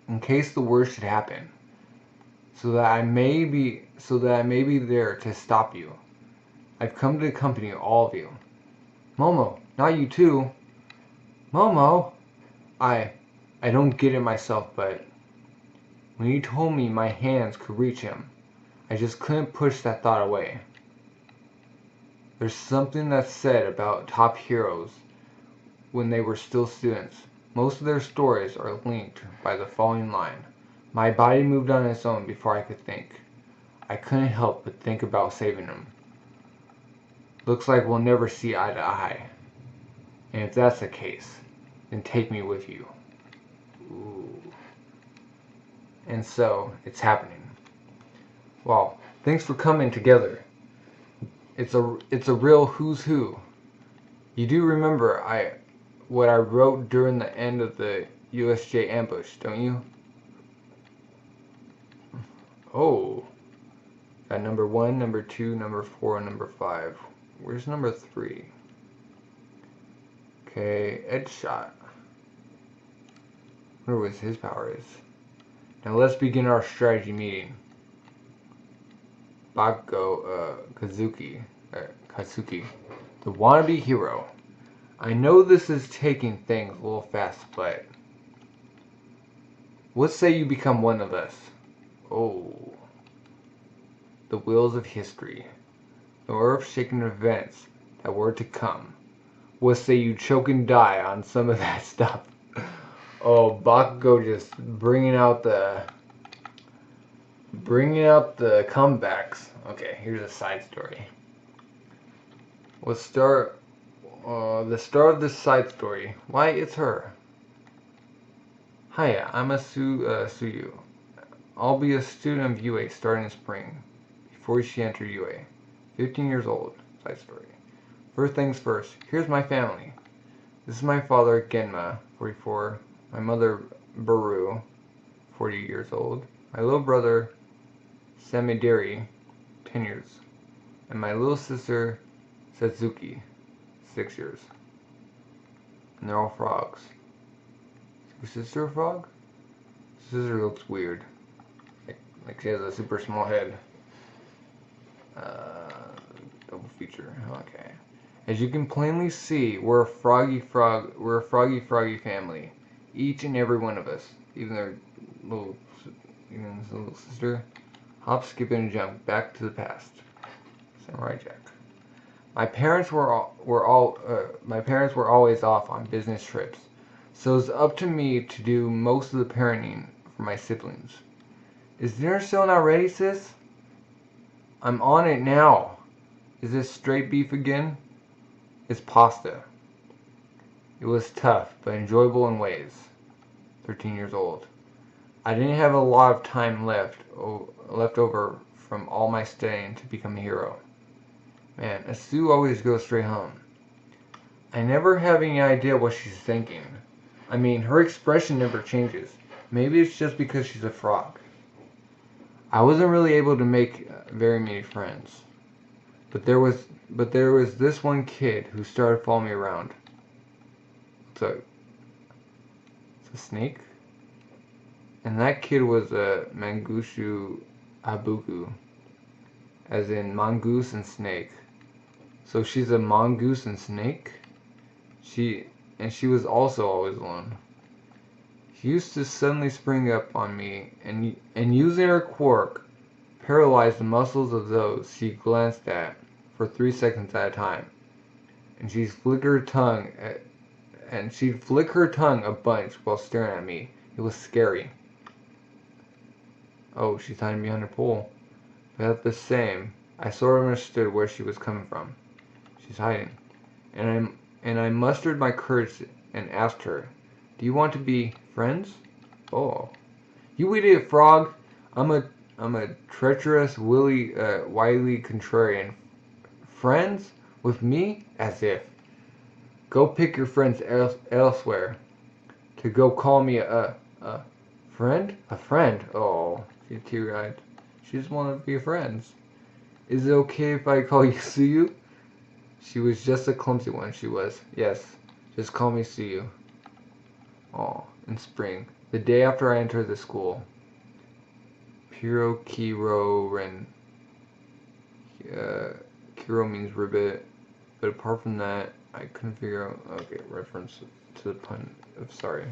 A: in case the worst should happen, so that I may be there to stop you. I've come to accompany all of you. Momo, not you too. Momo, I don't get it myself, but when you told me my hands could reach him, I just couldn't push that thought away. There's something that's said about top heroes when they were still students. Most of their stories are linked by the following line. My body moved on its own before I could think. I couldn't help but think about saving him. Looks like we'll never see eye to eye. And if that's the case, then take me with you. Ooh. And so, it's happening. Well, thanks for coming together. It's a real who's who. You do remember what I wrote during the end of the USJ ambush, don't you? Oh. Got number 1, number 2, number 4, and number 5. Where's number 3? Okay, Edge Shot. I wonder what his power is. Now let's begin our strategy meeting. Bakugo, Katsuki, the wannabe hero. I know this is taking things a little fast, but what say you become one of us? Oh. The wheels of history. The earth-shaking events that were to come. What say you choke and die on some of that stuff? Oh, Bakugo just bringing out the comebacks. Okay, here's a side story. Let's start. The start of this side story. Why, it's her. Hiya, I'm Suyu. I'll be a student of UA starting in spring. Before she entered UA. 15 years old. Side story. First things first. Here's my family. This is my father, Genma, 44. My mother, Baru, 40 years old. My little brother, Samidori, 10 years. And my little sister, Satsuki, 6 years. And they're all frogs. Is your sister a frog? Sister looks weird. Like she has a super small head. Double feature. Okay. As you can plainly see, we're a froggy family. Each and every one of us, even his little sister, hop, skip, and jump back to the past. Samurai Jack. My parents were always off on business trips, so it's up to me to do most of the parenting for for my siblings. Is dinner still not ready, sis? I'm on it now. Is this straight beef again? It's pasta. It was tough, but enjoyable in ways. 13 years old. I didn't have a lot of time left over from all my studying to become a hero. Man, Asu always goes straight home. I never have any idea what she's thinking. I mean, her expression never changes. Maybe it's just because she's a frog. I wasn't really able to make very many friends. But there was this one kid who started following me around. It's a snake? And that kid was a Mangushu Habuku. As in mongoose and snake. So she's a mongoose and snake? She was also always alone. She used to suddenly spring up on me and using her quirk, paralyze the muscles of those she glanced at for 3 seconds at a time. And she'd flick her tongue a bunch while staring at me. It was scary. Oh, she's hiding behind her pole. But at the same, I sort of understood where she was coming from. She's hiding. And I mustered my courage and asked her, "Do you want to be friends?" Oh. "You idiot frog! I'm a treacherous, wily contrarian. Friends? With me? As if. Go pick your friends elsewhere. To go call me a friend? A friend? Oh." She teary-eyed. She just wanted to be friends. "Is it okay if I call you Suyu?" She was just a clumsy one, she was. "Yes, just call me Suyu." Oh, in spring, the day after I entered the school. Piro Kiro Ren. Kiro means ribbit, but apart from that, I couldn't figure out. Okay, reference to the pun. Sorry.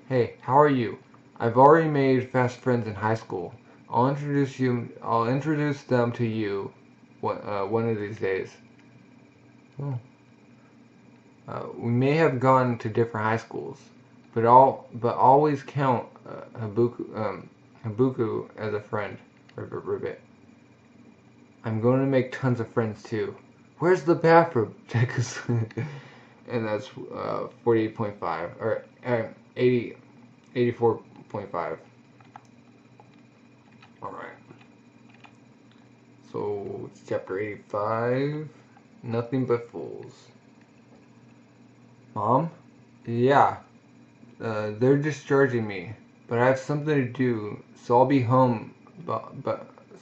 A: "Hey, how are you? I've already made fast friends in high school. I'll introduce them to you one of these days." Oh. We may have gone to different high schools, but always count Habuku as a friend. Ribbit. "I'm going to make tons of friends too. Where's the bathroom?" And that's 48.5 or 84.5. All right. So it's chapter 85. Nothing but fools. "Mom?" "Yeah. They're discharging me, but I have something to do, so I'll be home.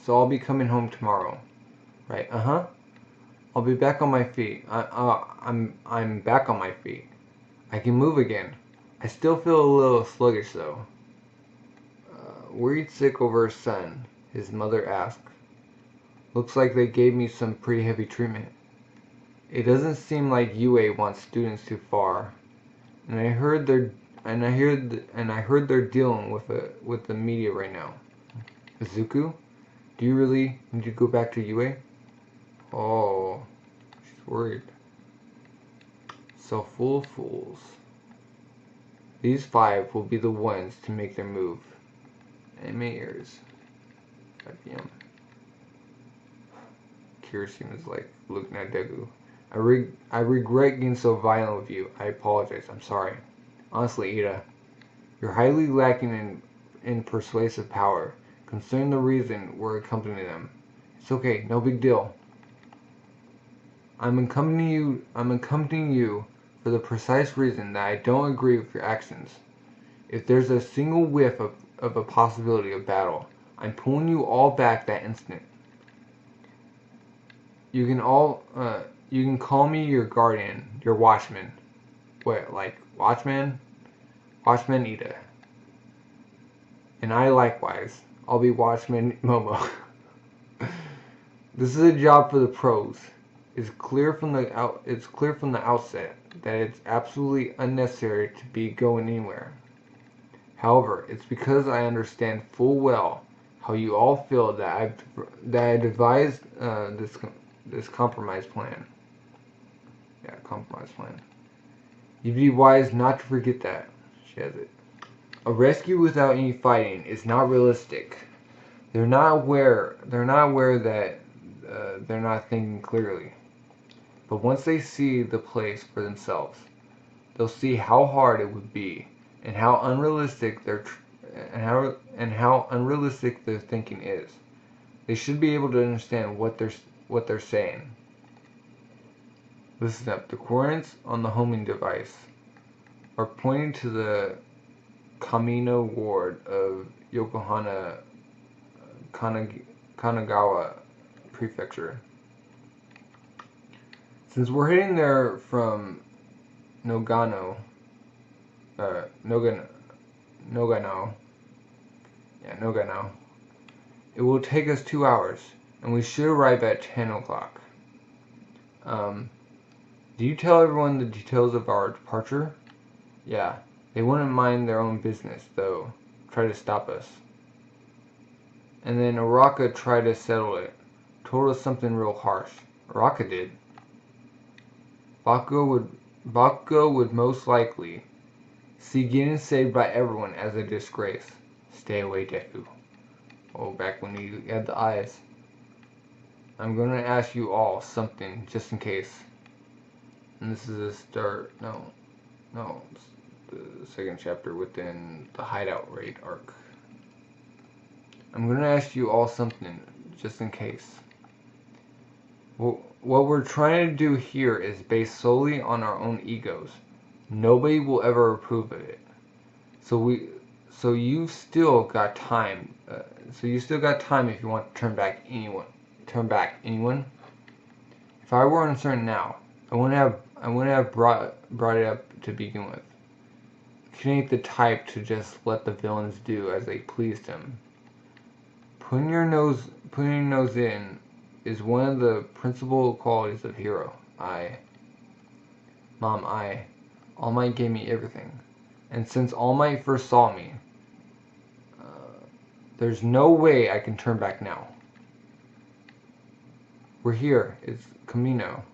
A: So I'll be coming home tomorrow." "Right. Uh-huh. I'll be back on my feet. I'm back on my feet. I can move again. I still feel a little sluggish though." Worried sick over her son, his mother asked. "Looks like they gave me some pretty heavy treatment. It doesn't seem like UA wants students too far, and I heard they're dealing with the media right now." "Izuku, do you really need to go back to UA?" Oh, she's worried. So full of fools. These 5 will be the ones to make their move. Anime ears. 5 p.m. Kirishima is like looking at Degu. I regret getting so violent with you. I apologize. I'm sorry. Honestly, Iida, you're highly lacking in persuasive power. Considering the reason we're accompanying them. It's okay. No big deal. I'm accompanying you for the precise reason that I don't agree with your actions. If there's a single whiff of a possibility of battle, I'm pulling you all back that instant. You can call me your guardian, your watchman." What, like watchman? Watchman Iida. "And I likewise. I'll be watchman Momo." "This is a job for the pros. It's clear from the outset that it's absolutely unnecessary to be going anywhere. However, it's because I understand full well how you all feel that I devised this compromise plan. Yeah, compromise plan. You'd be wise not to forget that." She has it. A rescue without any fighting is not realistic. They're not aware that they're not thinking clearly. But once they see the place for themselves, they'll see how hard it would be and how unrealistic their thinking is. They should be able to understand what they're saying. Listen up. The coordinates on the homing device are pointing to the Kamino ward of Yokohama Kanagawa Prefecture. Since we're heading there from Nogano, it will take us 2 hours, and we should arrive at 10 o'clock. Do you tell everyone the details of our departure? Yeah, they wouldn't mind their own business, though. Try to stop us. And then Araka tried to settle it. Told us something real harsh. Araka did. Bakugo would most likely see getting saved by everyone as a disgrace. Stay away, Deku. Oh, back when he had the eyes. I'm gonna ask you all something, just in case. And this is a start. No. It's the second chapter within the Hideout Raid Arc. I'm gonna ask you all something, just in case. Well, what we're trying to do here is based solely on our own egos. Nobody will ever approve of it. So you've still got time. If you want to turn back anyone. If I were uncertain now, I wouldn't have brought it up to begin with. Kid ain't the type to just let the villains do as they pleased him. Putting your nose in is one of the principal qualities of hero. All Might gave me everything. And since All Might first saw me, there's no way I can turn back now. We're here. It's Kamino.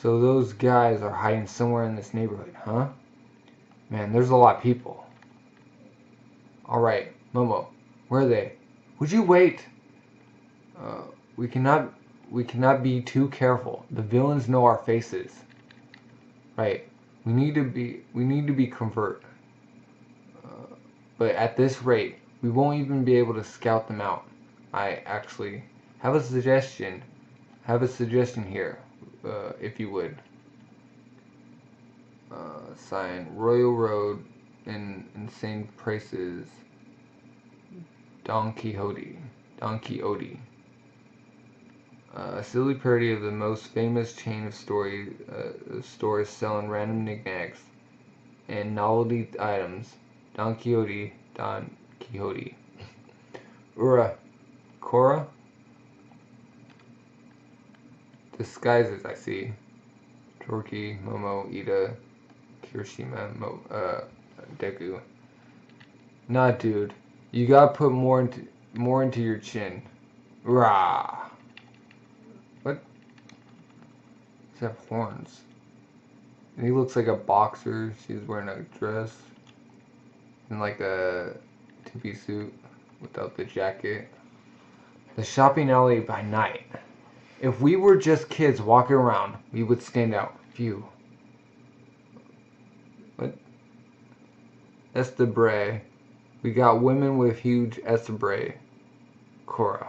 A: So those guys are hiding somewhere in this neighborhood, huh? Man, there's a lot of people. Alright, Momo, where are they? Would you wait? We cannot be too careful. The villains know our faces. Right. We need to be covert. But at this rate, we won't even be able to scout them out. I actually have a suggestion. Here, if you would. Sign Royal Road in Insane Prices. Don Quixote. A silly parody of the most famous chain of stores selling random knickknacks and novelty items. Don Quixote. Ura. Korra? Disguises, I see. Torki, Momo, Iida, Kirishima, Deku. Nah, dude. You gotta put more into your chin. Rah! What? Does have horns? And he looks like a boxer. She's wearing a dress. And like a two-piece suit without the jacket. The shopping alley by night. If we were just kids walking around, we would stand out. Phew. What? Estebre. We got women with huge estebre. Korra.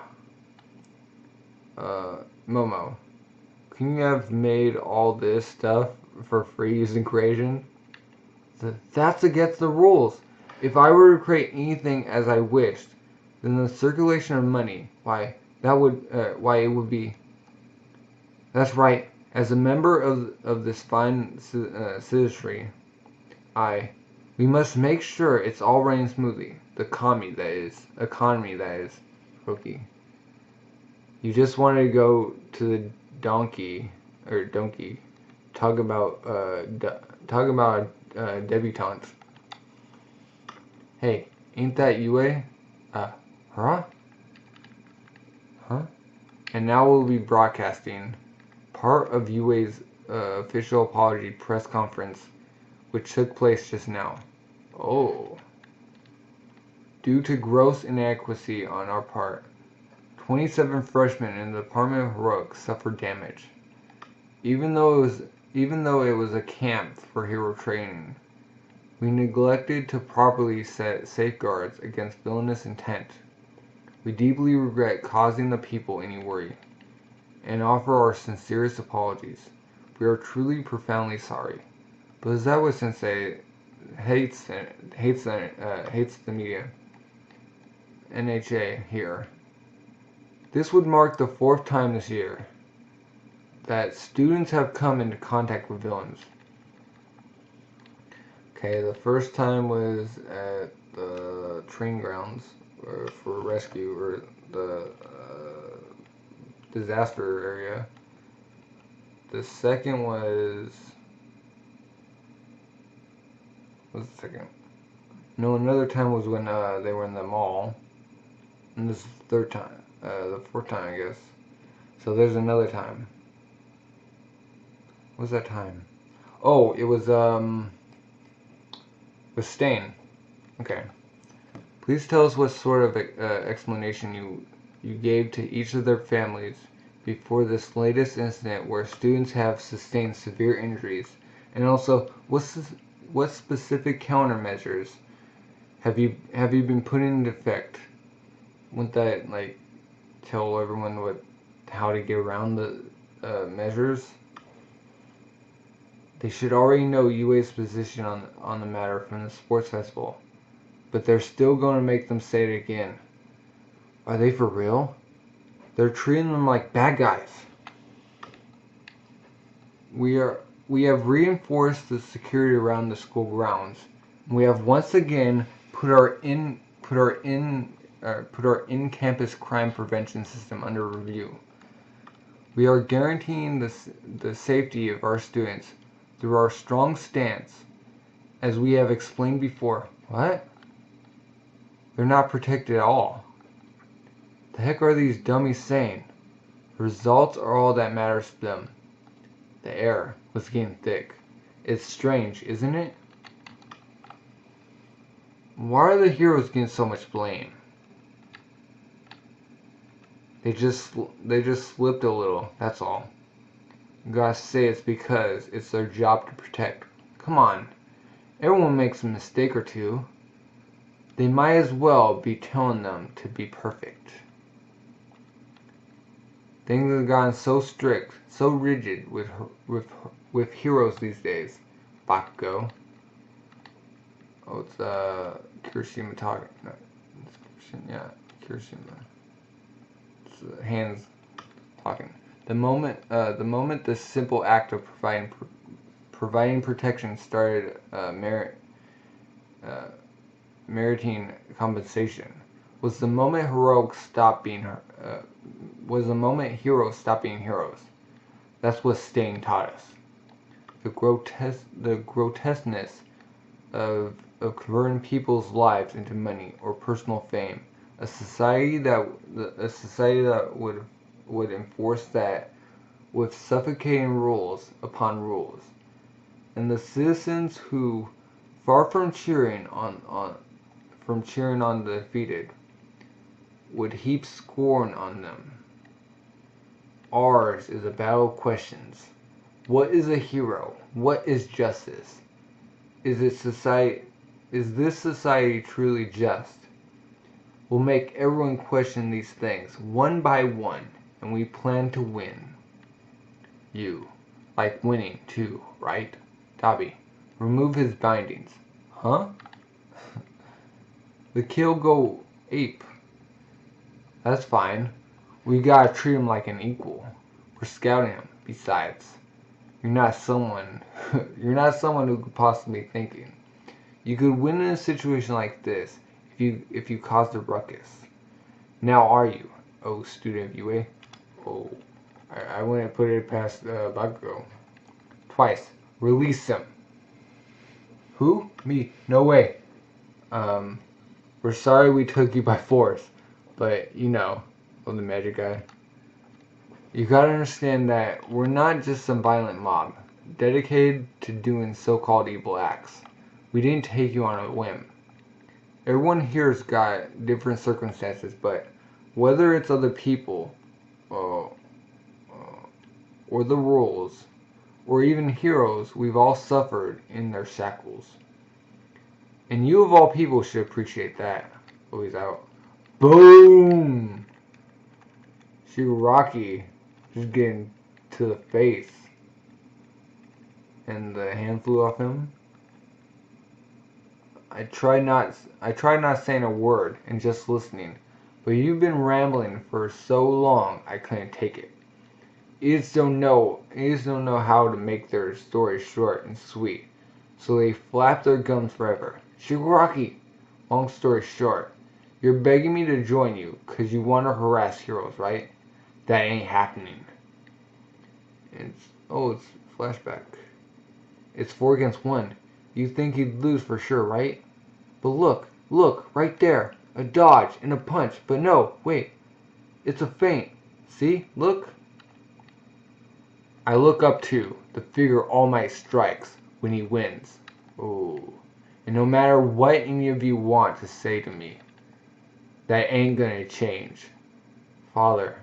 A: Momo. Can you have made all this stuff for free using creation? That's against the rules. If I were to create anything as I wished, then the circulation of money, why it would be. That's right. As a member of this fine citizenry, we must make sure it's all running smoothly. The economy that is. Rookie. You just wanted to go to the donkey, talk about debutante. Hey, ain't that Yue? Huh? And now we'll be broadcasting part of Yue's official apology press conference, which took place just now. Oh. Due to gross inadequacy on our part, 27 freshmen in the Department of Heroics suffered damage. Even though it was a camp for hero training, we neglected to properly set safeguards against villainous intent. We deeply regret causing the people any worry, and offer our sincerest apologies. We are truly profoundly sorry. But is that what Sensei hates the media? NHA here. This would mark the 4th time this year that students have come into contact with villains. Okay, the first time was at the train grounds for rescue, or the disaster area. The second was the second? No, another time was when they were in the mall. And this is the 3rd time. The 4th time, I guess. So there's another time. What was that time? Oh, it was with Stain. Okay. Please tell us what sort of explanation you gave to each of their families before this latest incident where students have sustained severe injuries, and also what specific countermeasures have you been putting into effect? Wouldn't that like tell everyone how to get around the measures? They should already know UA's position on the matter from the sports festival, but they're still going to make them say it again. Are they for real? They're treating them like bad guys. We have reinforced the security around the school grounds. We have once again put our in-campus crime prevention system under review. We are guaranteeing the safety of our students through our strong stance, as we have explained before. What? They're not protected at all. The heck are these dummies saying? The results are all that matters to them. The air was getting thick. It's strange, isn't it? Why are the heroes getting so much blame? They just slipped a little, that's all. You gotta say it's because it's their job to protect. Come on. Everyone makes a mistake or two. They might as well be telling them to be perfect. Things have gotten so strict, so rigid with heroes these days. Bakugo. Oh, it's Kirishima talking. No, it's Kirishima. Yeah, Kirishima. It's hands talking. The moment this simple act of providing protection started meriting compensation was the moment heroes stopped being heroes. That's what Stain taught us. The grotesqueness of converting people's lives into money or personal fame. A society that would enforce that with suffocating rules upon rules, and the citizens who, far from cheering on the defeated, would heap scorn on them. Ours is a battle of questions. What is a hero? What is justice? Is this society truly just? We'll make everyone question these things one by one, and we plan to win. You like winning too, right? Dabi, remove his bindings. Huh? The kid'll go ape. That's fine. We gotta treat him like an equal. We're scouting him. Besides, you're not someone who could possibly be thinking. You could win in a situation like this if you caused a ruckus. Now are you, oh student of UA? Oh, I wouldn't put it past Bakugo. Twice. Release him. Who? Me? No way. We're sorry we took you by force, but you know, the magic guy. You gotta understand that we're not just some violent mob, dedicated to doing so-called evil acts. We didn't take you on a whim. Everyone here's got different circumstances, but whether it's other people, or the rules, or even heroes, we've all suffered in their shackles. And you of all people should appreciate that. Oh, he's out. Boom! Shigaraki just getting to the face. And the hand flew off him. I tried not saying a word and just listening, but you've been rambling for so long I couldn't take it. Idiots don't know how to make their stories short and sweet, so they flap their gums forever. Shigaraki, long story short, you're begging me to join you because you want to harass heroes, right? That ain't happening. It's flashback. It's 4 against 1. You think you'd lose for sure, right? But look, right there. A dodge and a punch. But no, wait. It's a feint. See? Look. I look up too. The figure All Might strikes when he wins. Ooh. And no matter what any of you want to say to me, that ain't gonna change. Father.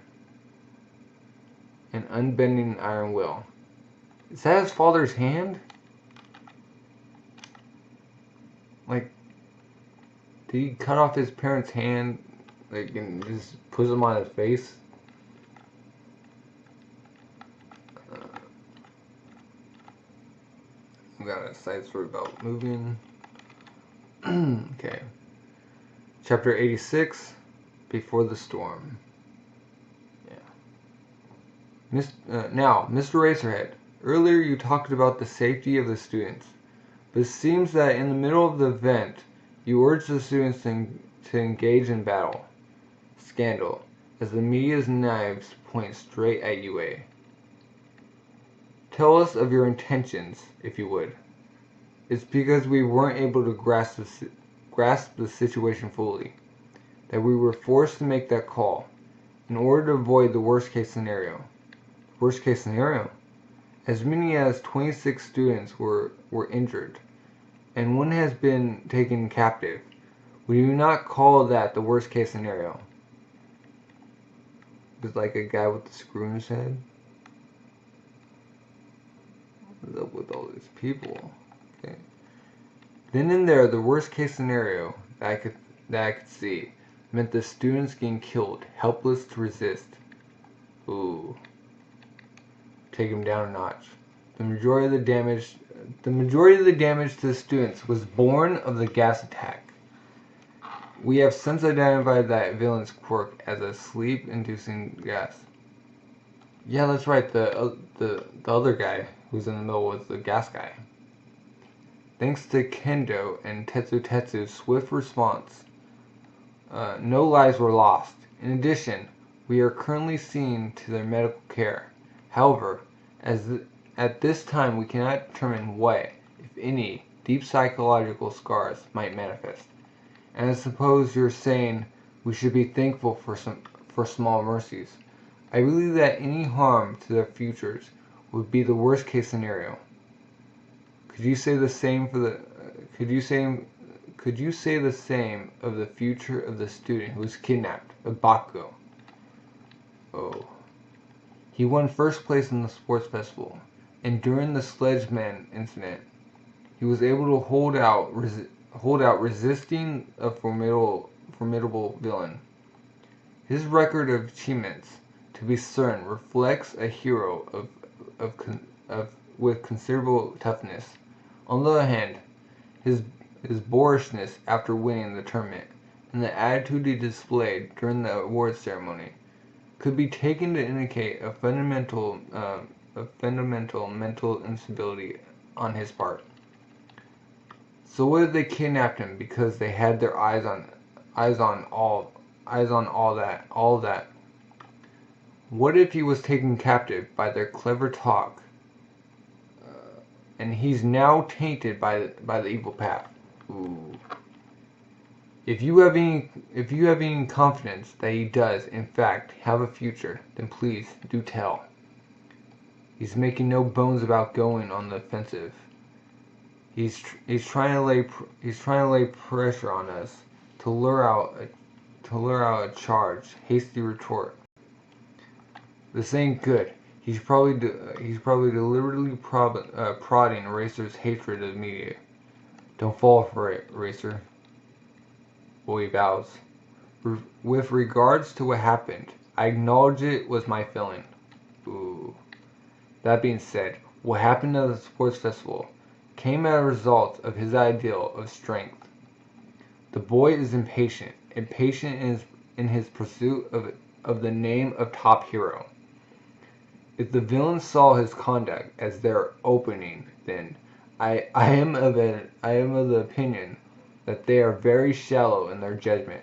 A: An unbending iron will. Is that his father's hand? Like, did he cut off his parents' hand, like, and just put them on his face? We got a side story about moving. Okay. Chapter 86, Before the Storm. Yeah. Now, Mr. Racerhead, earlier you talked about the safety of the students. But it seems that in the middle of the event, you urged the students to engage in battle. Scandal, as the media's knives point straight at UA. Tell us of your intentions, if you would. It's because we weren't able to grasp the situation fully, that we were forced to make that call, in order to avoid the worst case scenario. Worst case scenario? As many as 26 students were injured, and one has been taken captive. Would you not call that the worst case scenario? It's like a guy with a screw in his head. What's up with all these people? Okay. Then in there, the worst case scenario that I could see meant the students getting killed, helpless to resist. Ooh. Take him down a notch. The majority of the damage to the students was born of the gas attack. We have since identified that villain's quirk as a sleep-inducing gas. Yeah, that's right. The other guy who's in the middle was the gas guy. Thanks to Kendo and Tetsu's swift response, no lives were lost. In addition, we are currently seeing to their medical care. However, at this time we cannot determine what, if any, deep psychological scars might manifest. And I suppose you're saying we should be thankful for small mercies. I believe that any harm to their futures would be the worst case scenario. Could you say the same of the future of the student who was kidnapped, of Bakugo? Oh. He won first place in the sports festival, and during the Sledgeman incident, he was able to hold out resisting a formidable villain. His record of achievements, to be certain, reflects a hero with considerable toughness. On the other hand, his boorishness after winning the tournament and the attitude he displayed during the awards ceremony could be taken to indicate a fundamental mental instability on his part. So what if they kidnapped him because they had their eyes on all that? What if he was taken captive by their clever talk, and he's now tainted by the evil path? Ooh. If you have any confidence that he does, in fact, have a future, then please do tell. He's making no bones about going on the offensive. He's trying to lay pressure on us to lure out a charge, hasty retort. This ain't good. He's probably deliberately prodding Racer's hatred of media. Don't fall for it, Racer. Boy bows. With regards to what happened, I acknowledge it was my feeling. Ooh. That being said, what happened at the sports festival came as a result of his ideal of strength. The boy is impatient in his pursuit of the name of top hero. If the villains saw his conduct as their opening, then I am of the opinion that they are very shallow in their judgment.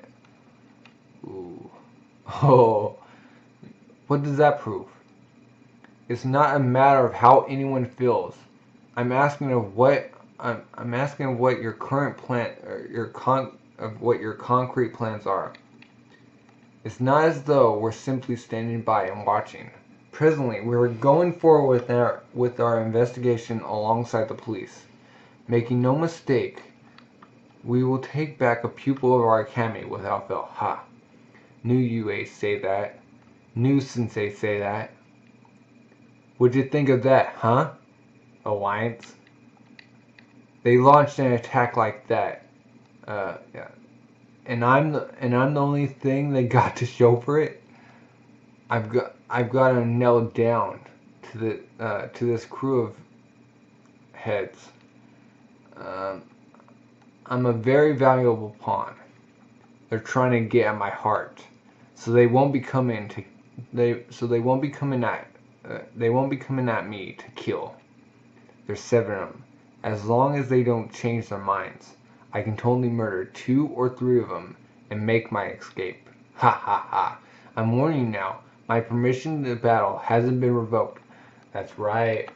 A: Ooh. Oh. What does that prove? It's not a matter of how anyone feels. I'm asking of what your current plan what your concrete plans are. It's not as though we're simply standing by and watching. Presently, we are going forward with our investigation alongside the police. Making no mistake, we will take back a pupil of our academy without fail. Ha! Knew you say that. Knew Sensei say that. What'd you think of that, huh? Alliance? They launched an attack like that. Yeah. And I'm the only thing they got to show for it. I've got them nailed down to this crew of heads. I'm a very valuable pawn. They're trying to get at my heart, so they won't be coming at me to kill. There's 7 of them. As long as they don't change their minds, I can totally murder 2 or 3 of them and make my escape. Ha ha ha! I'm warning you now. My permission to battle hasn't been revoked. That's right.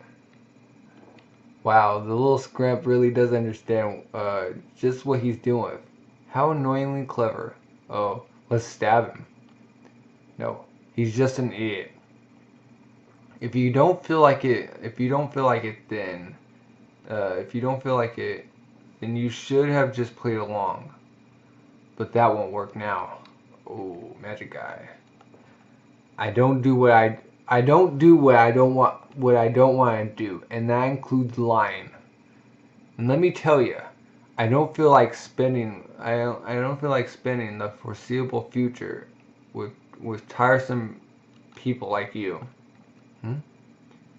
A: Wow, the little scrimp really does understand just what he's dealing with. How annoyingly clever. Oh, let's stab him. No, he's just an idiot. If you don't feel like it, then you should have just played along. But that won't work now. Oh, magic guy. I don't do what I don't want to do, and that includes lying. And let me tell you, I don't feel like spending the foreseeable future with tiresome people like you.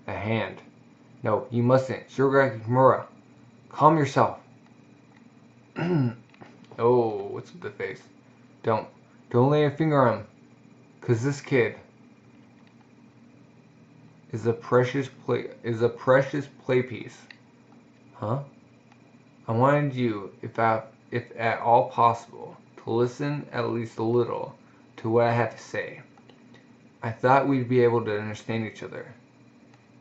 A: A hand. No, you mustn't. Shurigaki Kimura. Calm yourself. Oh, what's with the face? Don't lay a finger on him. 'Cause this kid is a precious play piece. Huh? I wanted you, if at all possible, to listen at least a little to what I have to say. I thought we'd be able to understand each other.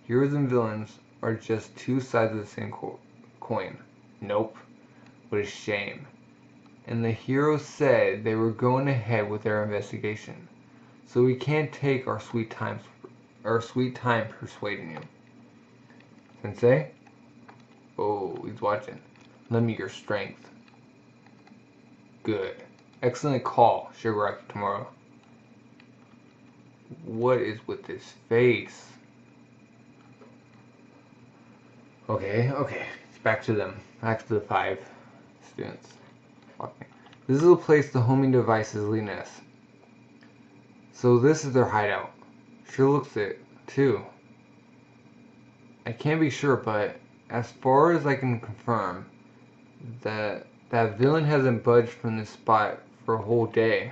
A: Heroes and villains are just 2 sides of the same coin. Nope. What a shame. And the heroes said they were going ahead with their investigation, so we can't take our sweet time persuading you. Sensei? Oh, he's watching. Lend me your strength. Good. Excellent call, Shigaraki tomorrow. What is with this face? Okay. Back to them. Back to the 5 students. Okay. This is the place the homing device is leading us. So this is their hideout. Sure looks it, too. I can't be sure, but as far as I can confirm, that villain hasn't budged from this spot for a whole day.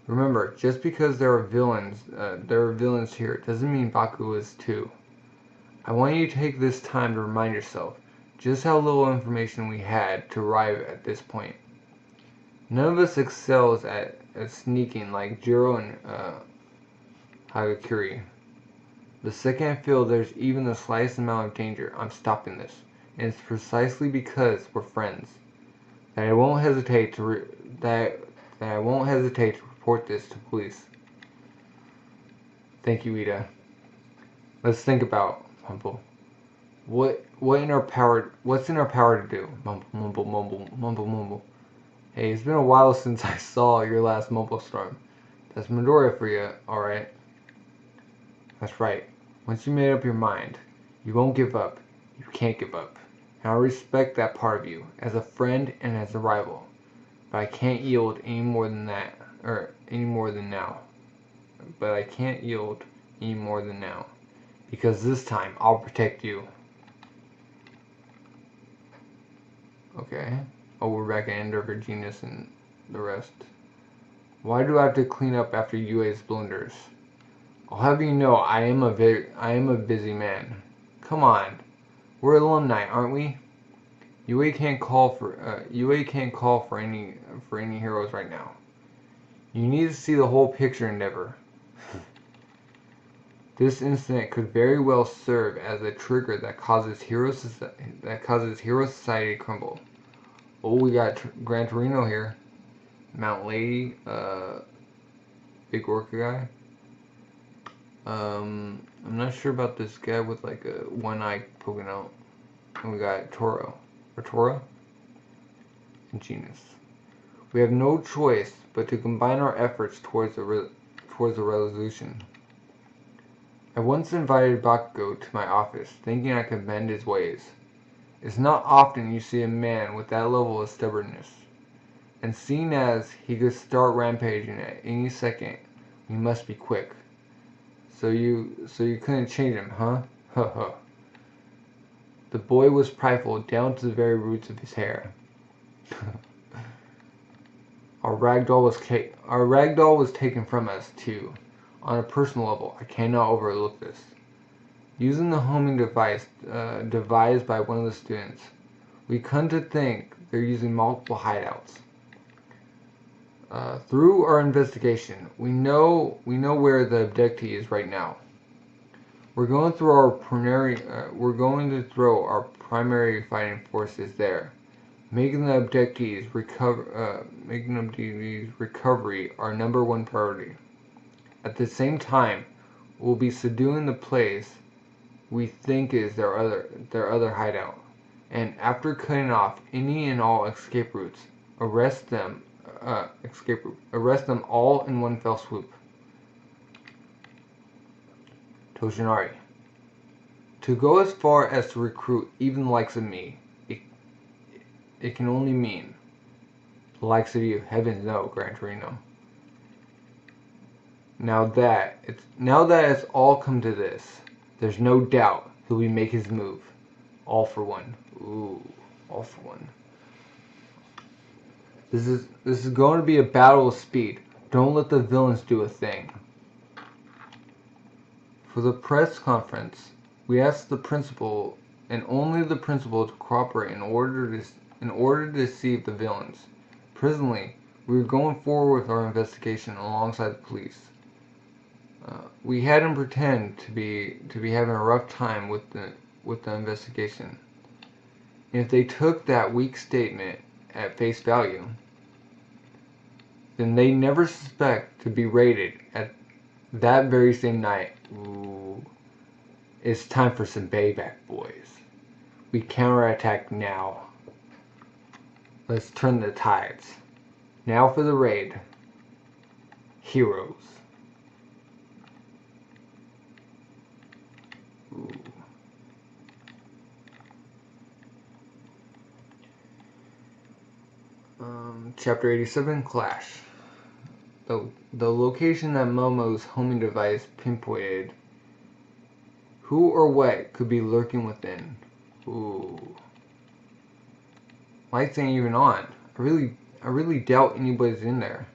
A: Remember, just because there are villains here doesn't mean Baku is too. I want you to take this time to remind yourself just how little information we had to arrive at this point. None of us excels at sneaking like Jiro and Hagakure. The second I feel there's even the slightest amount of danger, I'm stopping this. And it's precisely because we're friends that I won't hesitate to report this to police. Thank you, Iida. Let's think about Humble. What's in our power to do? Mumble, mumble, mumble, mumble, mumble. Hey, it's been a while since I saw your last mumble storm. That's Midoriya for you, alright? That's right. Once you made up your mind, you won't give up. You can't give up. And I respect that part of you, as a friend and as a rival. But I can't yield any more than that, or any more than now. But I can't yield any more than now. Because this time, I'll protect you. Okay. Oh, we're back at Endeavor, Genius, and the rest. Why do I have to clean up after UA's blunders? I'll have you know I am a busy man. Come on. We're alumni, aren't we? UA can't call for any heroes right now. You need to see the whole picture, Endeavor. This incident could very well serve as a trigger that causes Hero Society to crumble. Oh, we got Gran Torino here. Mount Lady, Big Orca guy. I'm not sure about this guy with like a one eye poking out. And we got Toro, and Genus. We have no choice but to combine our efforts towards a resolution. I once invited Bakugo to my office, thinking I could bend his ways. It's not often you see a man with that level of stubbornness. And seeing as he could start rampaging at any second, we must be quick. So you couldn't change him, huh? Huh huh. The boy was prideful down to the very roots of his hair. Our ragdoll was taken from us too. On a personal level, I cannot overlook this. Using the homing device devised by one of the students, we come to think they're using multiple hideouts. Through our investigation, we know where the abductee is right now. We're going to throw our primary fighting forces there, making the abductee's recovery our number one priority. At the same time, we'll be subduing the place we think is their other hideout, and after cutting off any and all escape routes, arrest them all in one fell swoop. Toshinari. To go as far as to recruit even the likes of me, it can only mean the likes of you. Heavens no, Gran Torino. Now that it's all come to this, there's no doubt he'll be make his move. All for one. Ooh, all for one. This is going to be a battle of speed. Don't let the villains do a thing. For the press conference, we asked the principal and only the principal to cooperate in order to deceive the villains. Presently, we were going forward with our investigation alongside the police. We had him pretend to be having a rough time with the investigation. And if they took that weak statement at face value, then they never suspect to be raided at that very same night. Ooh. It's time for some payback, boys. We counterattack now. Let's turn the tides. Now for the raid. Heroes. Ooh. Chapter 87, Clash. The location that Momo's homing device pinpointed. Who or what could be lurking within? Ooh. Lights ain't even on. I really doubt anybody's in there.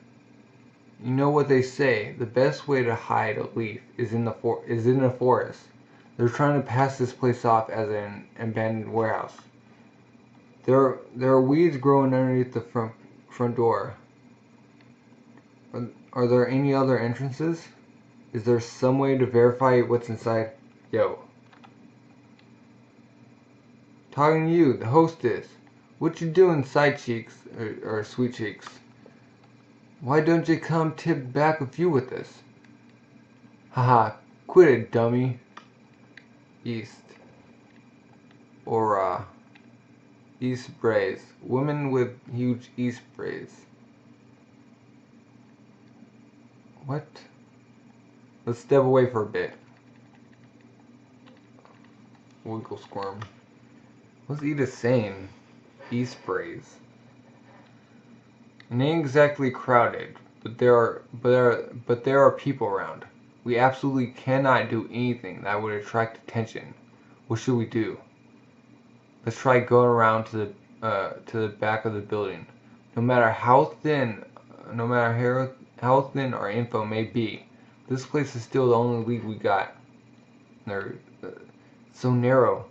A: You know what they say, the best way to hide a leaf is in a forest. They're trying to pass this place off as an abandoned warehouse. There are weeds growing underneath the front door. Are there any other entrances? Is there some way to verify what's inside? Yo. Talking to you, the hostess. What you doing, side cheeks, or sweet cheeks? Why don't you come tip back a few with us? Haha, quit it, dummy. East. Aura. E-sprays. Women with huge e-sprays. What? Let's step away for a bit. Wiggle squirm. What's Iida saying? E-sprays. It ain't exactly crowded, but there are people around. We absolutely cannot do anything that would attract attention. What should we do? Let's try going around to the back of the building. No matter how thin our info may be, this place is still the only lead we got. They're so narrow.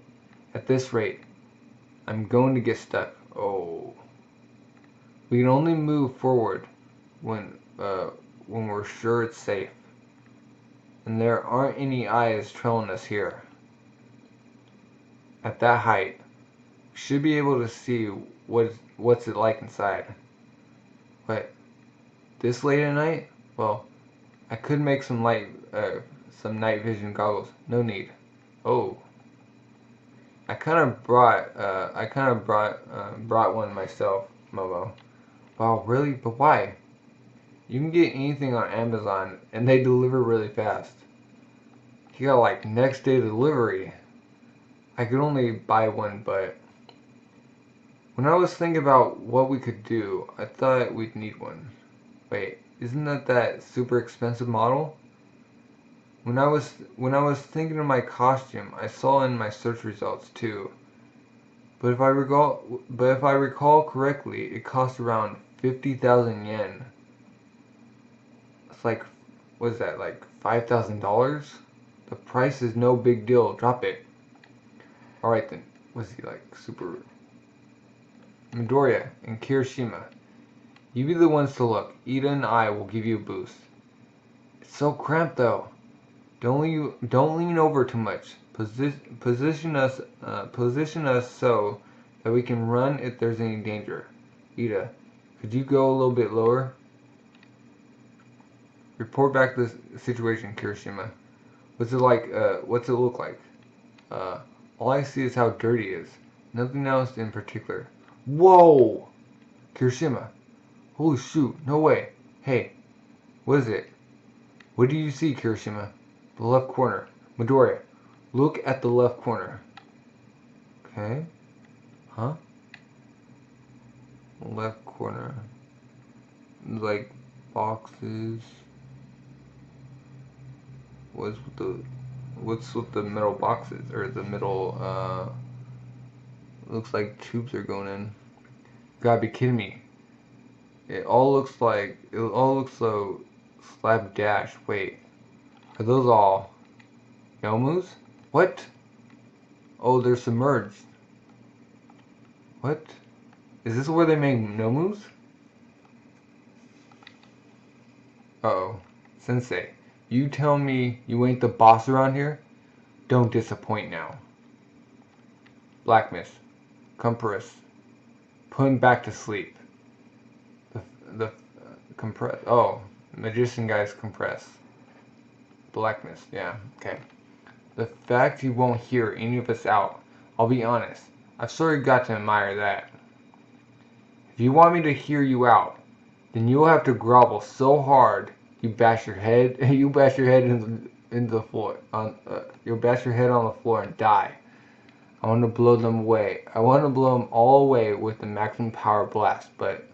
A: At this rate, I'm going to get stuck. Oh. We can only move forward when we're sure it's safe. And there aren't any eyes trailing us here. At that height, we should be able to see what's it like inside. But this late at night? Well, I could make some night vision goggles. No need. Oh. I kind of brought one myself, Momo. Wow, really? But why? You can get anything on Amazon, and they deliver really fast. You got like next day delivery. I could only buy one, but when I was thinking about what we could do, I thought we'd need one. Wait, isn't that super expensive model? When I was thinking of my costume, I saw in my search results too. But if I recall correctly, it cost around 50,000 yen. It's like, what is that, like $5,000? The price is no big deal. Drop it. Alright then. Was he like super... Midoriya and Kirishima. You be the ones to look. Iida and I will give you a boost. It's so cramped though. Don't lean over too much. Position us so that we can run if there's any danger. Iida, could you go a little bit lower? Report back the situation, Kirishima. What's it like? What's it look like? All I see is how dirty it is. Nothing else in particular. Whoa! Kirishima. Holy shoot, no way. Hey, what is it? What do you see, Kirishima? The left corner. Midoriya, look at the left corner. Okay. Huh? Left corner. Like boxes. What's with the middle boxes? Or the middle, looks like tubes are going in. You gotta be kidding me. It all looks so slapdash. Wait. Are those all Yomu's? What? Oh, they're submerged. What? Is this where they make Nomus? Uh-oh. Sensei, you tell me you ain't the boss around here? Don't disappoint now. Black Mist. Compress. Put him back to sleep. Compress. Oh, magician guys compress. Black Mist. Yeah, okay. The fact you won't hear any of us out, I'll be honest, I've sort of got to admire that. If you want me to hear you out, then you'll have to grovel so hard you bash your head into the floor. You'll bash your head on the floor and die. I want to blow them away. I want to blow them all away with the maximum power blast, but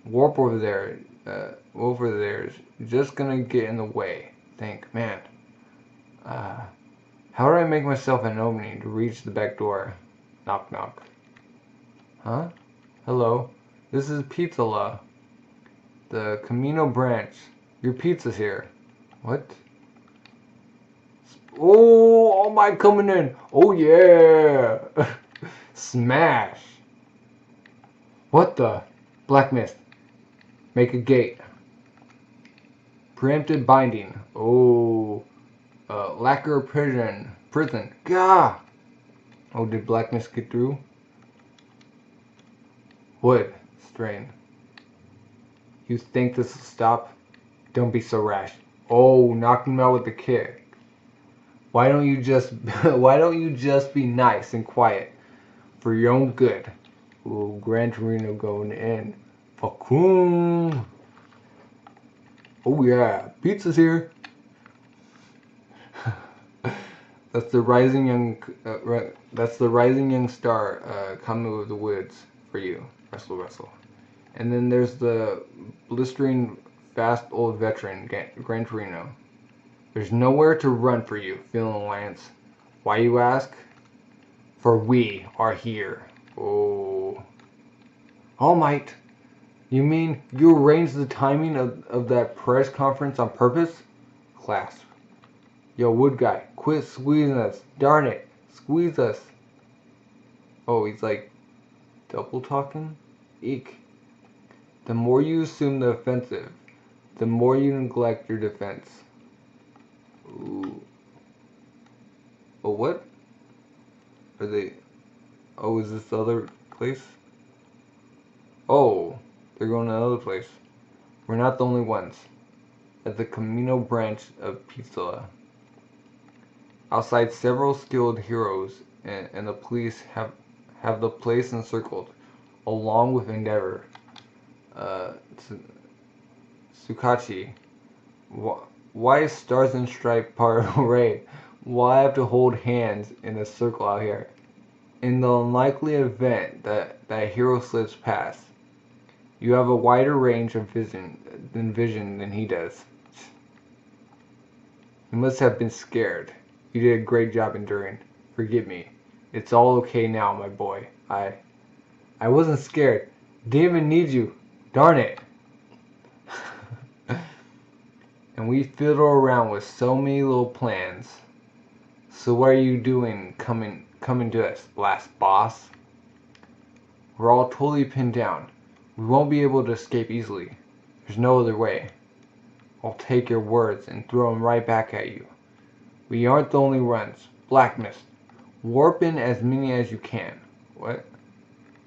A: Warp over there is just gonna get in the way. Think, man. How do I make myself an opening to reach the back door? Knock knock. Huh? Hello. This is Pizza-la. The Camino branch. Your pizza's here. What? Oh, all my coming in. Oh yeah. Smash. What the? Black Mist. Make a gate. Preempted binding. Oh. Lacquer prison. Gah! Oh, did Black Mist get through? Wood. Strain. You think this will stop? Don't be so rash. Oh, knocked him out with the kick. Why don't you just why don't you just be nice and quiet for your own good? Ooh, Gran Torino going in. Fakum. Oh yeah, pizza's here. That's the rising young star coming with the woods for you. Wrestle. And then there's the blistering fast old veteran Gran Torino. There's nowhere to run for you, Villain Alliance. Why, you ask? For we are here. Oh. All Might. You mean you arranged the timing of that press conference on purpose? Clasp. Yo, wood guy, quit squeezing us. Darn it. Squeeze us. Oh, he's like double talking? Eek. The more you assume the offensive, the more you neglect your defense. Ooh. Oh, what? Are they... Oh, is this the other place? Oh, they're going to another place. We're not the only ones. At the Camino branch of Pizzola. Outside, several skilled heroes and the police have the place encircled, along with Endeavor. Tsukachi. Why is Stars and Stripe part of a raid? Why have to hold hands in a circle out here? In the unlikely event that a hero slips past, you have a wider range of vision than he does. You must have been scared. You did a great job enduring. Forgive me. It's all okay now, my boy. I wasn't scared. Didn't even need you. Darn it. And we fiddle around with so many little plans. So what are you doing coming to us, last boss? We're all totally pinned down. We won't be able to escape easily. There's no other way. I'll take your words and throw them right back at you. We aren't the only ones. Black Mist. Warp in as many as you can. What?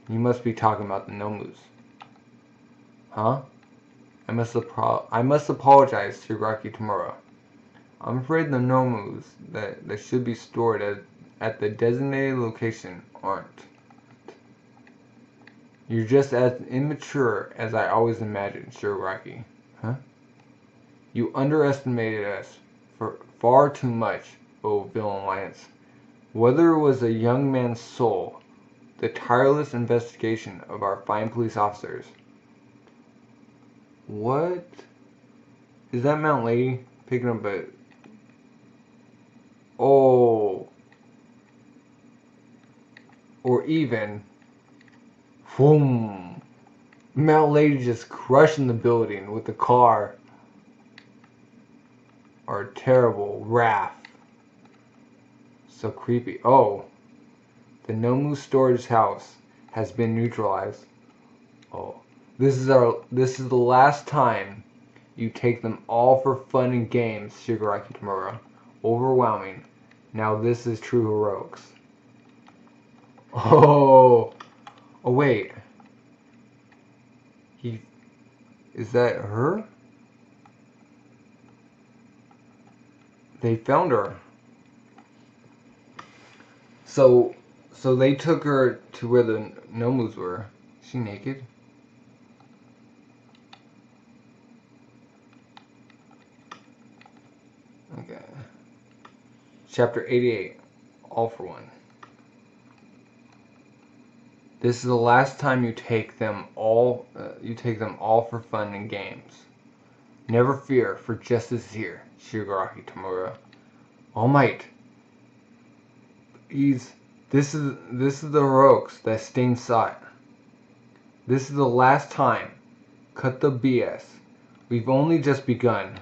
A: You must be talking about the Nomus. Huh? I must apologize to Rocky tomorrow. I'm afraid the Nomus that should be stored at the designated location aren't. You're just as immature as I always imagined, Shirogaki. Huh? You underestimated us for far too much, oh Villain Alliance. Whether it was a young man's soul, the tireless investigation of our fine police officers. What? Is that Mount Lady picking up a... Oh. Or even... Boom. Mount Lady just crushing the building with the car. Or terrible wrath. So creepy. Oh. The Nomu storage house has been neutralized. Oh. This is the last time you take them all for fun and games, Shigaraki Tamura. Overwhelming. Now this is true heroics. Oh. Oh wait. Is that her? They found her. So they took her to where the Nomus were. Is she naked? Okay. Chapter 88. All for One. This is the last time you take them all for fun and games. Never fear, for justice is here, Shigaraki Tamura. All Might. This is the heroics that Stain sought. This is the last time. Cut the BS. We've only just begun.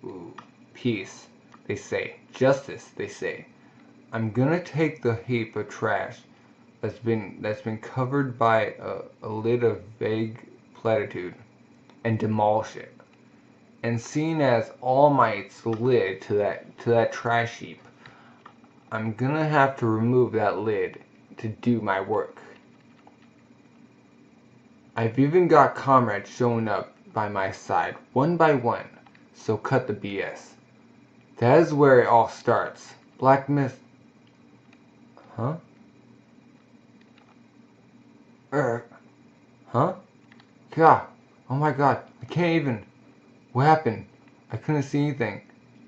A: Ooh, peace, they say. Justice, they say. I'm gonna take the heap of trash that's been covered by a lid of vague platitude and demolish it. And seeing as All Might's lid to that trash heap, I'm gonna have to remove that lid to do my work. I've even got comrades showing up by my side, one by one, so cut the BS. That is where it all starts. Black mist. Huh? Huh? God. Oh my god. I can't even. What happened? I couldn't see anything.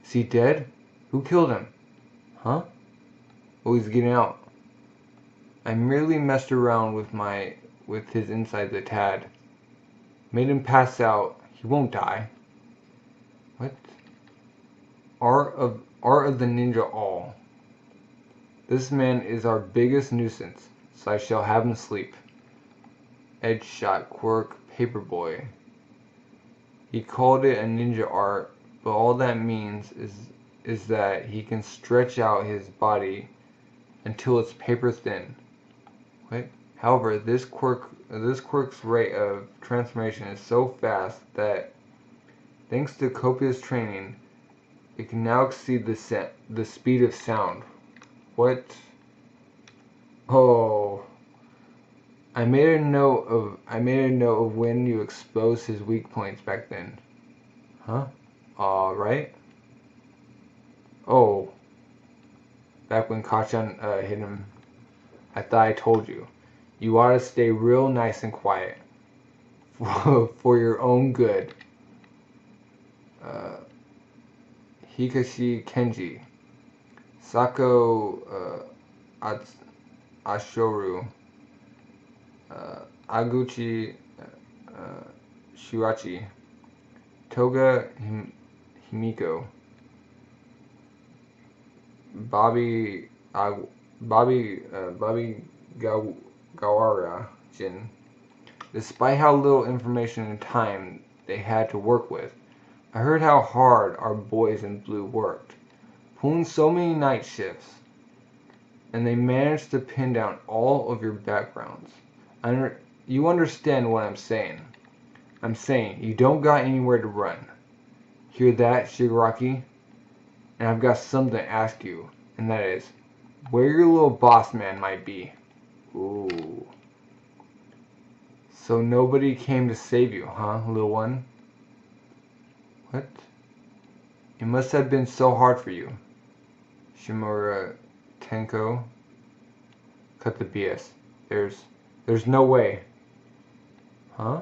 A: Is he dead? Who killed him? Huh? Oh, he's getting out. I merely messed around with his insides a tad. Made him pass out. He won't die. What? Art of the Ninja All. This man is our biggest nuisance, so I shall have him sleep. Edge shot quirk paperboy. He called it a ninja art, but all that means is that he can stretch out his body until it's paper thin. What? However, this quirk's rate of transformation is so fast that, thanks to copious training, it can now exceed the speed of sound. What? Oh. I made a note of when you exposed his weak points back then. Huh? Right? Oh. Back when Kachan hit him. I thought I told you. You ought to stay real nice and quiet. For your own good. Hikashi Kenji. Sako Ashoru. Aguchi Shuachi. Toga Himiko. Bobby Gawara Jin. Despite how little information and time they had to work with, I heard how hard our boys in blue worked, pulling so many night shifts, and they managed to pin down all of your backgrounds. You understand what I'm saying. I'm saying you don't got anywhere to run. Hear that, Shigaraki? And I've got something to ask you, and that is, where your little boss man might be. Ooh. So nobody came to save you, huh, little one? What? It must have been so hard for you. Shimura Tenko. Cut the BS. There's no way. Huh?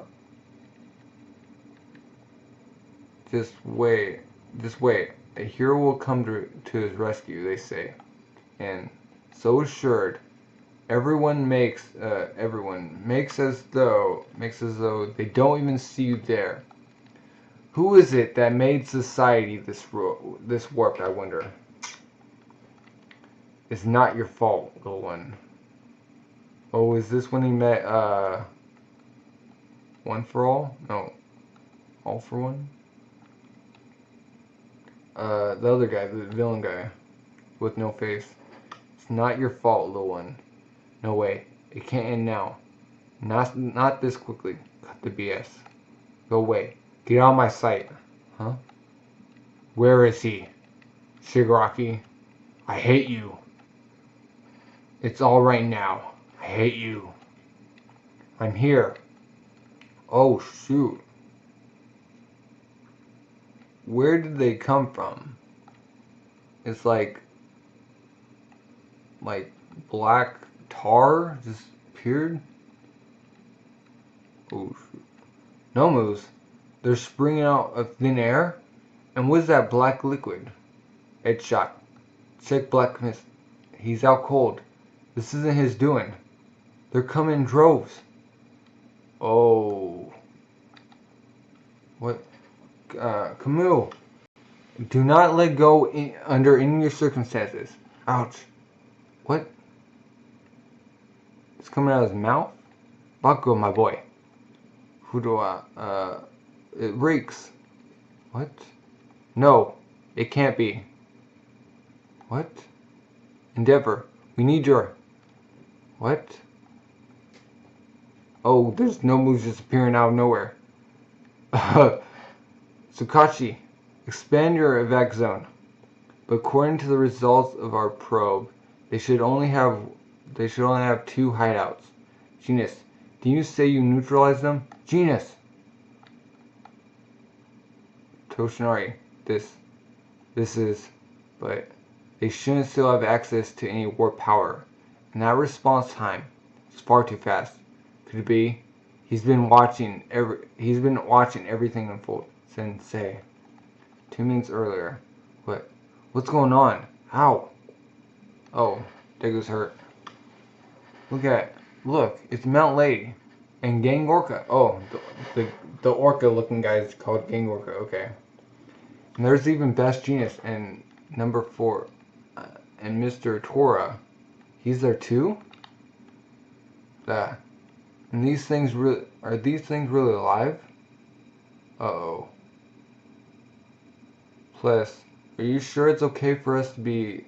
A: Just wait. A hero will come to his rescue, they say. And so assured, everyone makes as though they don't even see you there. Who is it that made society this warped, I wonder? It's not your fault, little one. Oh, is this when he met One for All? No. All for One? The other guy, the villain guy with no face. It's not your fault, little one. No way. It can't end now. Not this quickly. Cut the BS. Go away. Get out of my sight. Huh? Where is he? Shigaraki. I hate you. It's all right now. I hate you. I'm here. Oh, shoot. Where did they come from? It's like black tar just appeared. Oh, shoot. No moves. They're springing out of thin air? And what is that black liquid? Headshot. Check black mist. He's out cold. This isn't his doing. They're coming in droves. Oh. What? Camille. Do not let go under any circumstances. Ouch. What? It's coming out of his mouth? Bakugo, my boy. Fudoa, it reeks. What? No, it can't be. What? Endeavor, we need your... What? Oh, there's no moves just appearing out of nowhere. Tsukachi, expand your evac zone. But according to the results of our probe, they should only have 2 hideouts. Genius, did you say you neutralized them? Genius! Toshinari, this is, but They shouldn't still have access to any warp power. And that response time is far too fast. Could it be? He's been watching everything unfold. Sensei. 2 minutes earlier. What's going on? How? Oh, Degu's hurt. Look, it's Mount Lady. And Gang Orca. Oh, the orca looking guy is called Gang Orca. Okay. And there's even Best Genius and number 4. And Mr. Tora. He's there too? And these things really... Are these things really alive? Uh-oh. Plus, are you sure it's okay for us to be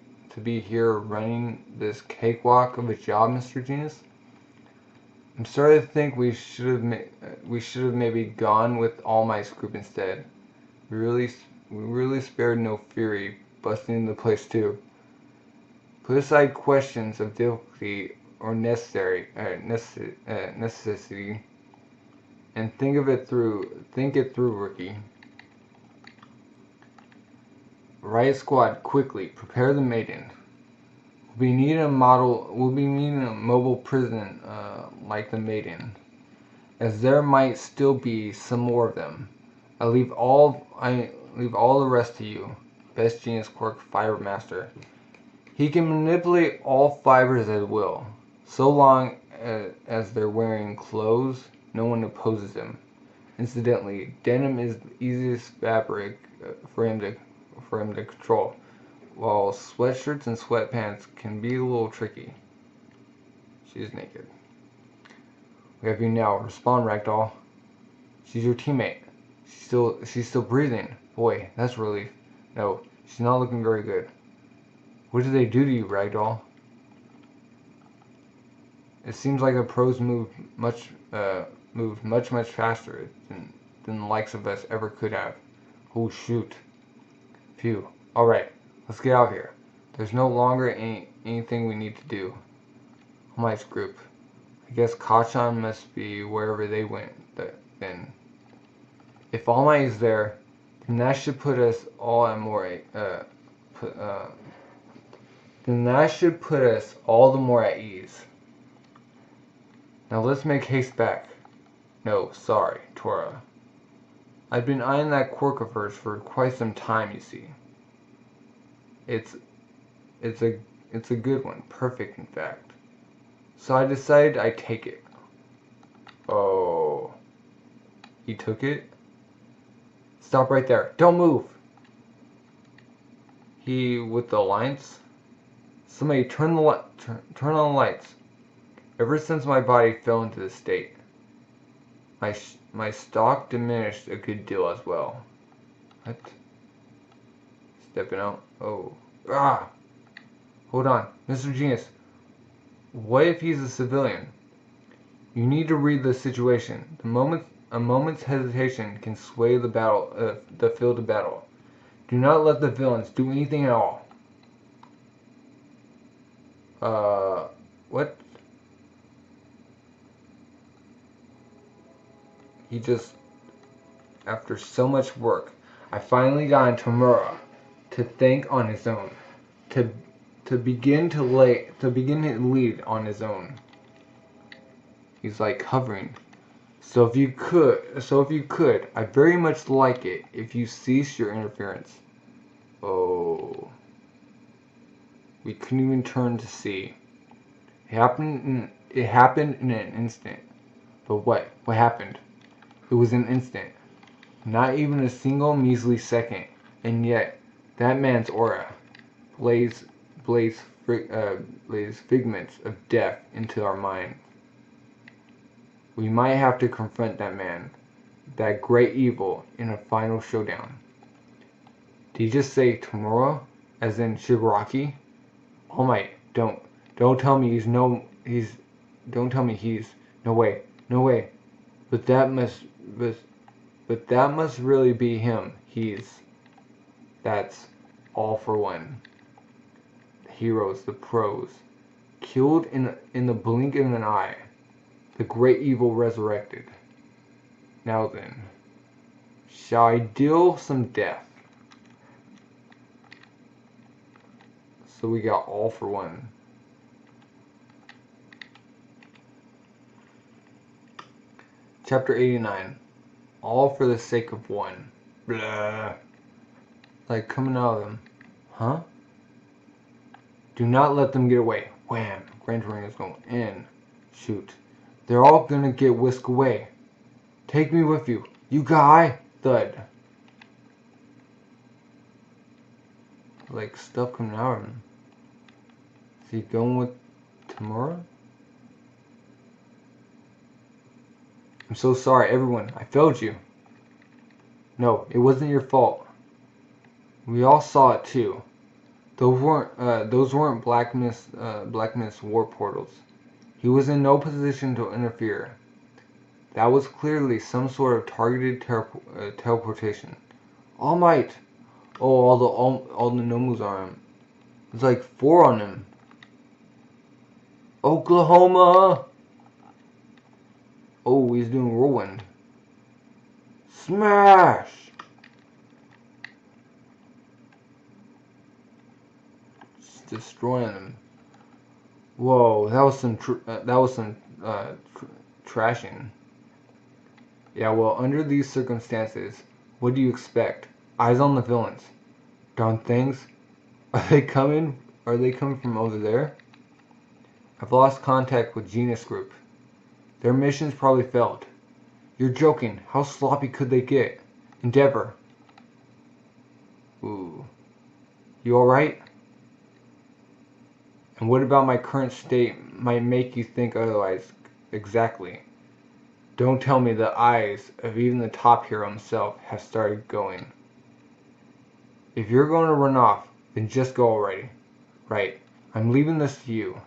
A: here running this cakewalk of a job, Mr. Genius? I'm starting to think we should have maybe gone with All Might's group instead. We really spared no fury busting into the place too. Put aside questions of difficulty or necessity, and think it through, rookie. Riot Squad, quickly prepare the maiden. We'll be needing a mobile prison like the maiden, as there might still be some more of them. I leave all the rest to you, Best Genius Quirk Fiber Master. He can manipulate all fibers at will, so long as they're wearing clothes. No one opposes him. Incidentally, denim is the easiest fabric for him to control, while sweatshirts and sweatpants can be a little tricky. She's naked. We have you now. Respond, Ragdoll. She's your teammate. She's still breathing. Boy, that's a relief. No, she's not looking very good. What did they do to you, Ragdoll? It seems like the pros moved much faster than the likes of us ever could have. Oh shoot. Phew. Alright, let's get out here. There's no longer anything we need to do. All Might's group. I guess Kachan must be wherever they went then. If All Might is there, then that should put us all the more at ease. Now let's make haste back. No, sorry, Tora. I've been eyeing that quirk of hers for quite some time, you see. It's a good one, perfect in fact. So I decided I'd take it. Oh. He took it? Stop right there. Don't move! He with the lights? Somebody turn on the lights. Ever since my body fell into this state, my stock diminished a good deal as well. What? Stepping out. Oh. Ah! Hold on. Mr. Genius. What if he's a civilian? You need to read the situation. A moment's hesitation can sway the field of battle. Do not let the villains do anything at all. What? He just, after so much work, I finally got Tamura to think on his own, to begin to lead on his own. He's like hovering. So if you could, I'd very much like it if you cease your interference. Oh. We couldn't even turn to see. It happened in an instant. But what happened? It was an instant. Not even a single measly second. And yet, that man's aura blazed figments of death into our mind. We might have to confront that man, that great evil, in a final showdown. Did he just say Tamura, as in Shigaraki? All Might, don't tell me no way. But that must really be him. That's all for one. The heroes, the pros, killed in the blink of an eye. The great evil resurrected. Now then, shall I deal some death? So we got all for one. Chapter 89. All for the sake of one. Blah. Like coming out of them. Huh? Do not let them get away. Wham! Gran Torino's going in. Shoot. They're all gonna get whisked away. Take me with you. You guy! Thud. Like stuff coming out of him. Is he going with Tamura? I'm so sorry, everyone. I failed you. No, it wasn't your fault. We all saw it too. Those weren't Black Mist warp portals. He was in no position to interfere. That was clearly some sort of targeted teleportation. All Might. Oh, all the Nomus on him. There's like 4 on him. Oklahoma. Oh, he's doing whirlwind. Smash. Just destroying them. Whoa, that was some trashing. Yeah, well, under these circumstances, what do you expect? Eyes on the villains. Darn things. Are they coming from over there? I've lost contact with Genus Group. Their mission's probably failed. You're joking. How sloppy could they get? Endeavor. Ooh. You alright? And what about my current state might make you think otherwise? Exactly. Don't tell me the eyes of even the top hero himself have started going. If you're going to run off, then just go already. Right. I'm leaving this to you.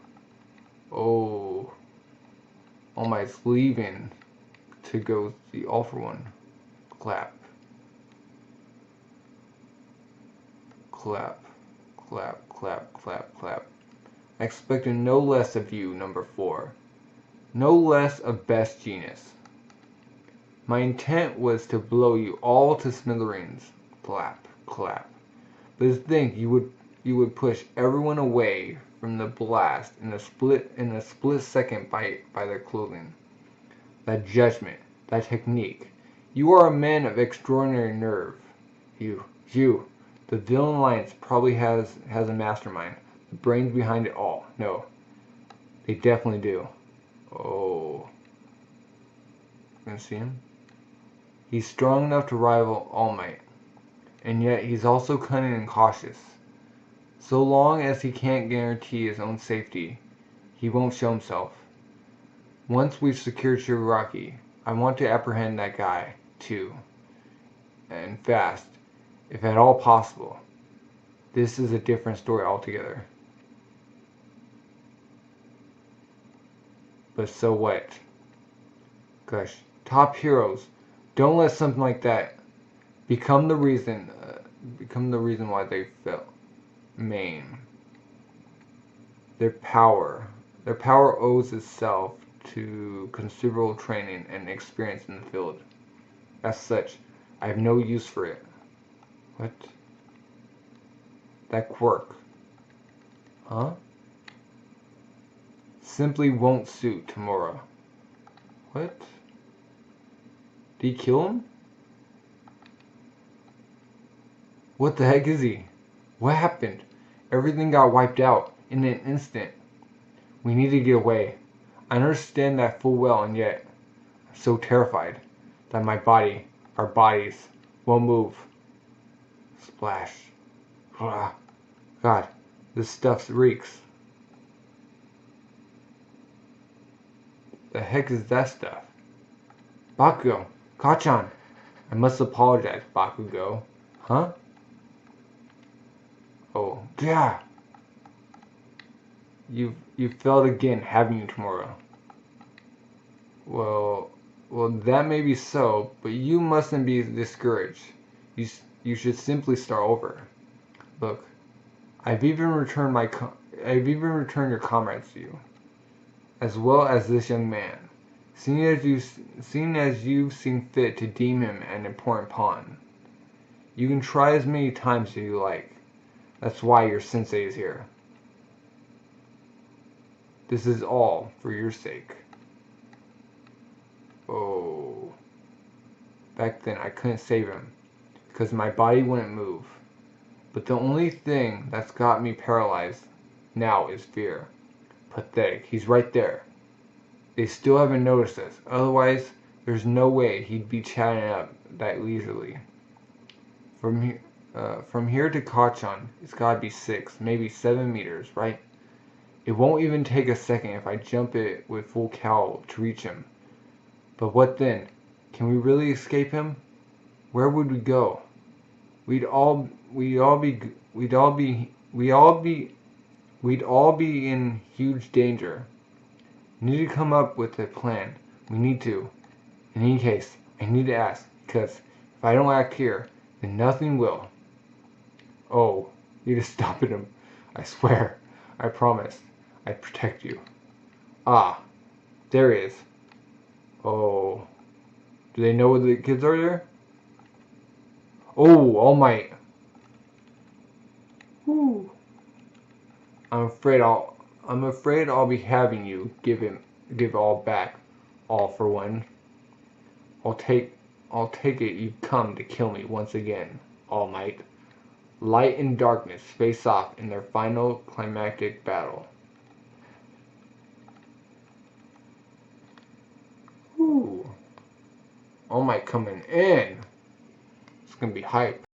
A: Oh. All Might's leaving to go the All for One. Clap. Clap. Clap, clap, clap, clap. I expected no less of you, number 4. No less of best genius. My intent was to blow you all to smithereens. Clap, clap. But to think you would push everyone away from the blast in a split second by their clothing. That judgment, that technique. You are a man of extraordinary nerve. You. The Villain Alliance probably has a mastermind. The brains behind it all. No. They definitely do. Oh. Gonna see him? He's strong enough to rival All Might. And yet he's also cunning and cautious. So long as he can't guarantee his own safety, he won't show himself. Once we've secured Shigaraki, I want to apprehend that guy, too. And fast, if at all possible. This is a different story altogether. But so what? Gosh, top heroes, don't let something like that become the reason why they fail. Their power owes itself to considerable training and experience in the field. As such, I have no use for it. What? That quirk. Huh? Simply won't suit Tamura. What? Did he kill him? What the heck is he? What happened? Everything got wiped out in an instant. We need to get away. I understand that full well, and yet I'm so terrified that our bodies, won't move. Splash. God, this stuff reeks. The heck is that stuff? Bakugo, Kachan. I must apologize, Bakugo. Huh? Oh, yeah. You failed again, haven't you, Tamura? Well, that may be so, but you mustn't be discouraged. You should simply start over. Look, I've even returned your comrades to you, as well as this young man, seeing as you've seen fit to deem him an important pawn. You can try as many times as you like. That's why your sensei is here. This is all for your sake. Oh. Back then I couldn't save him because my body wouldn't move. But the only thing that's got me paralyzed now is fear. Pathetic. He's right there. They still haven't noticed us. Otherwise, there's no way he'd be chatting up that leisurely. From here to Kachan, it's gotta be 6, maybe 7 meters, right? It won't even take a second if I jump it with full cowl to reach him. But what then? Can we really escape him? Where would we go? We'd all be in huge danger. We need to come up with a plan. We need to. In any case, I need to ask, because if I don't act here, then nothing will. Oh, you need to stop him. I swear. I promise. I'd protect you. Ah, there he is. Oh. Do they know the kids are there? Oh, All Might. Whew. I'm afraid I'll be having you give all back, all for one. I'll take it you've come to kill me once again, All Might. Light and darkness face off in their final climactic battle. Whew. All Might coming in. It's gonna be hype.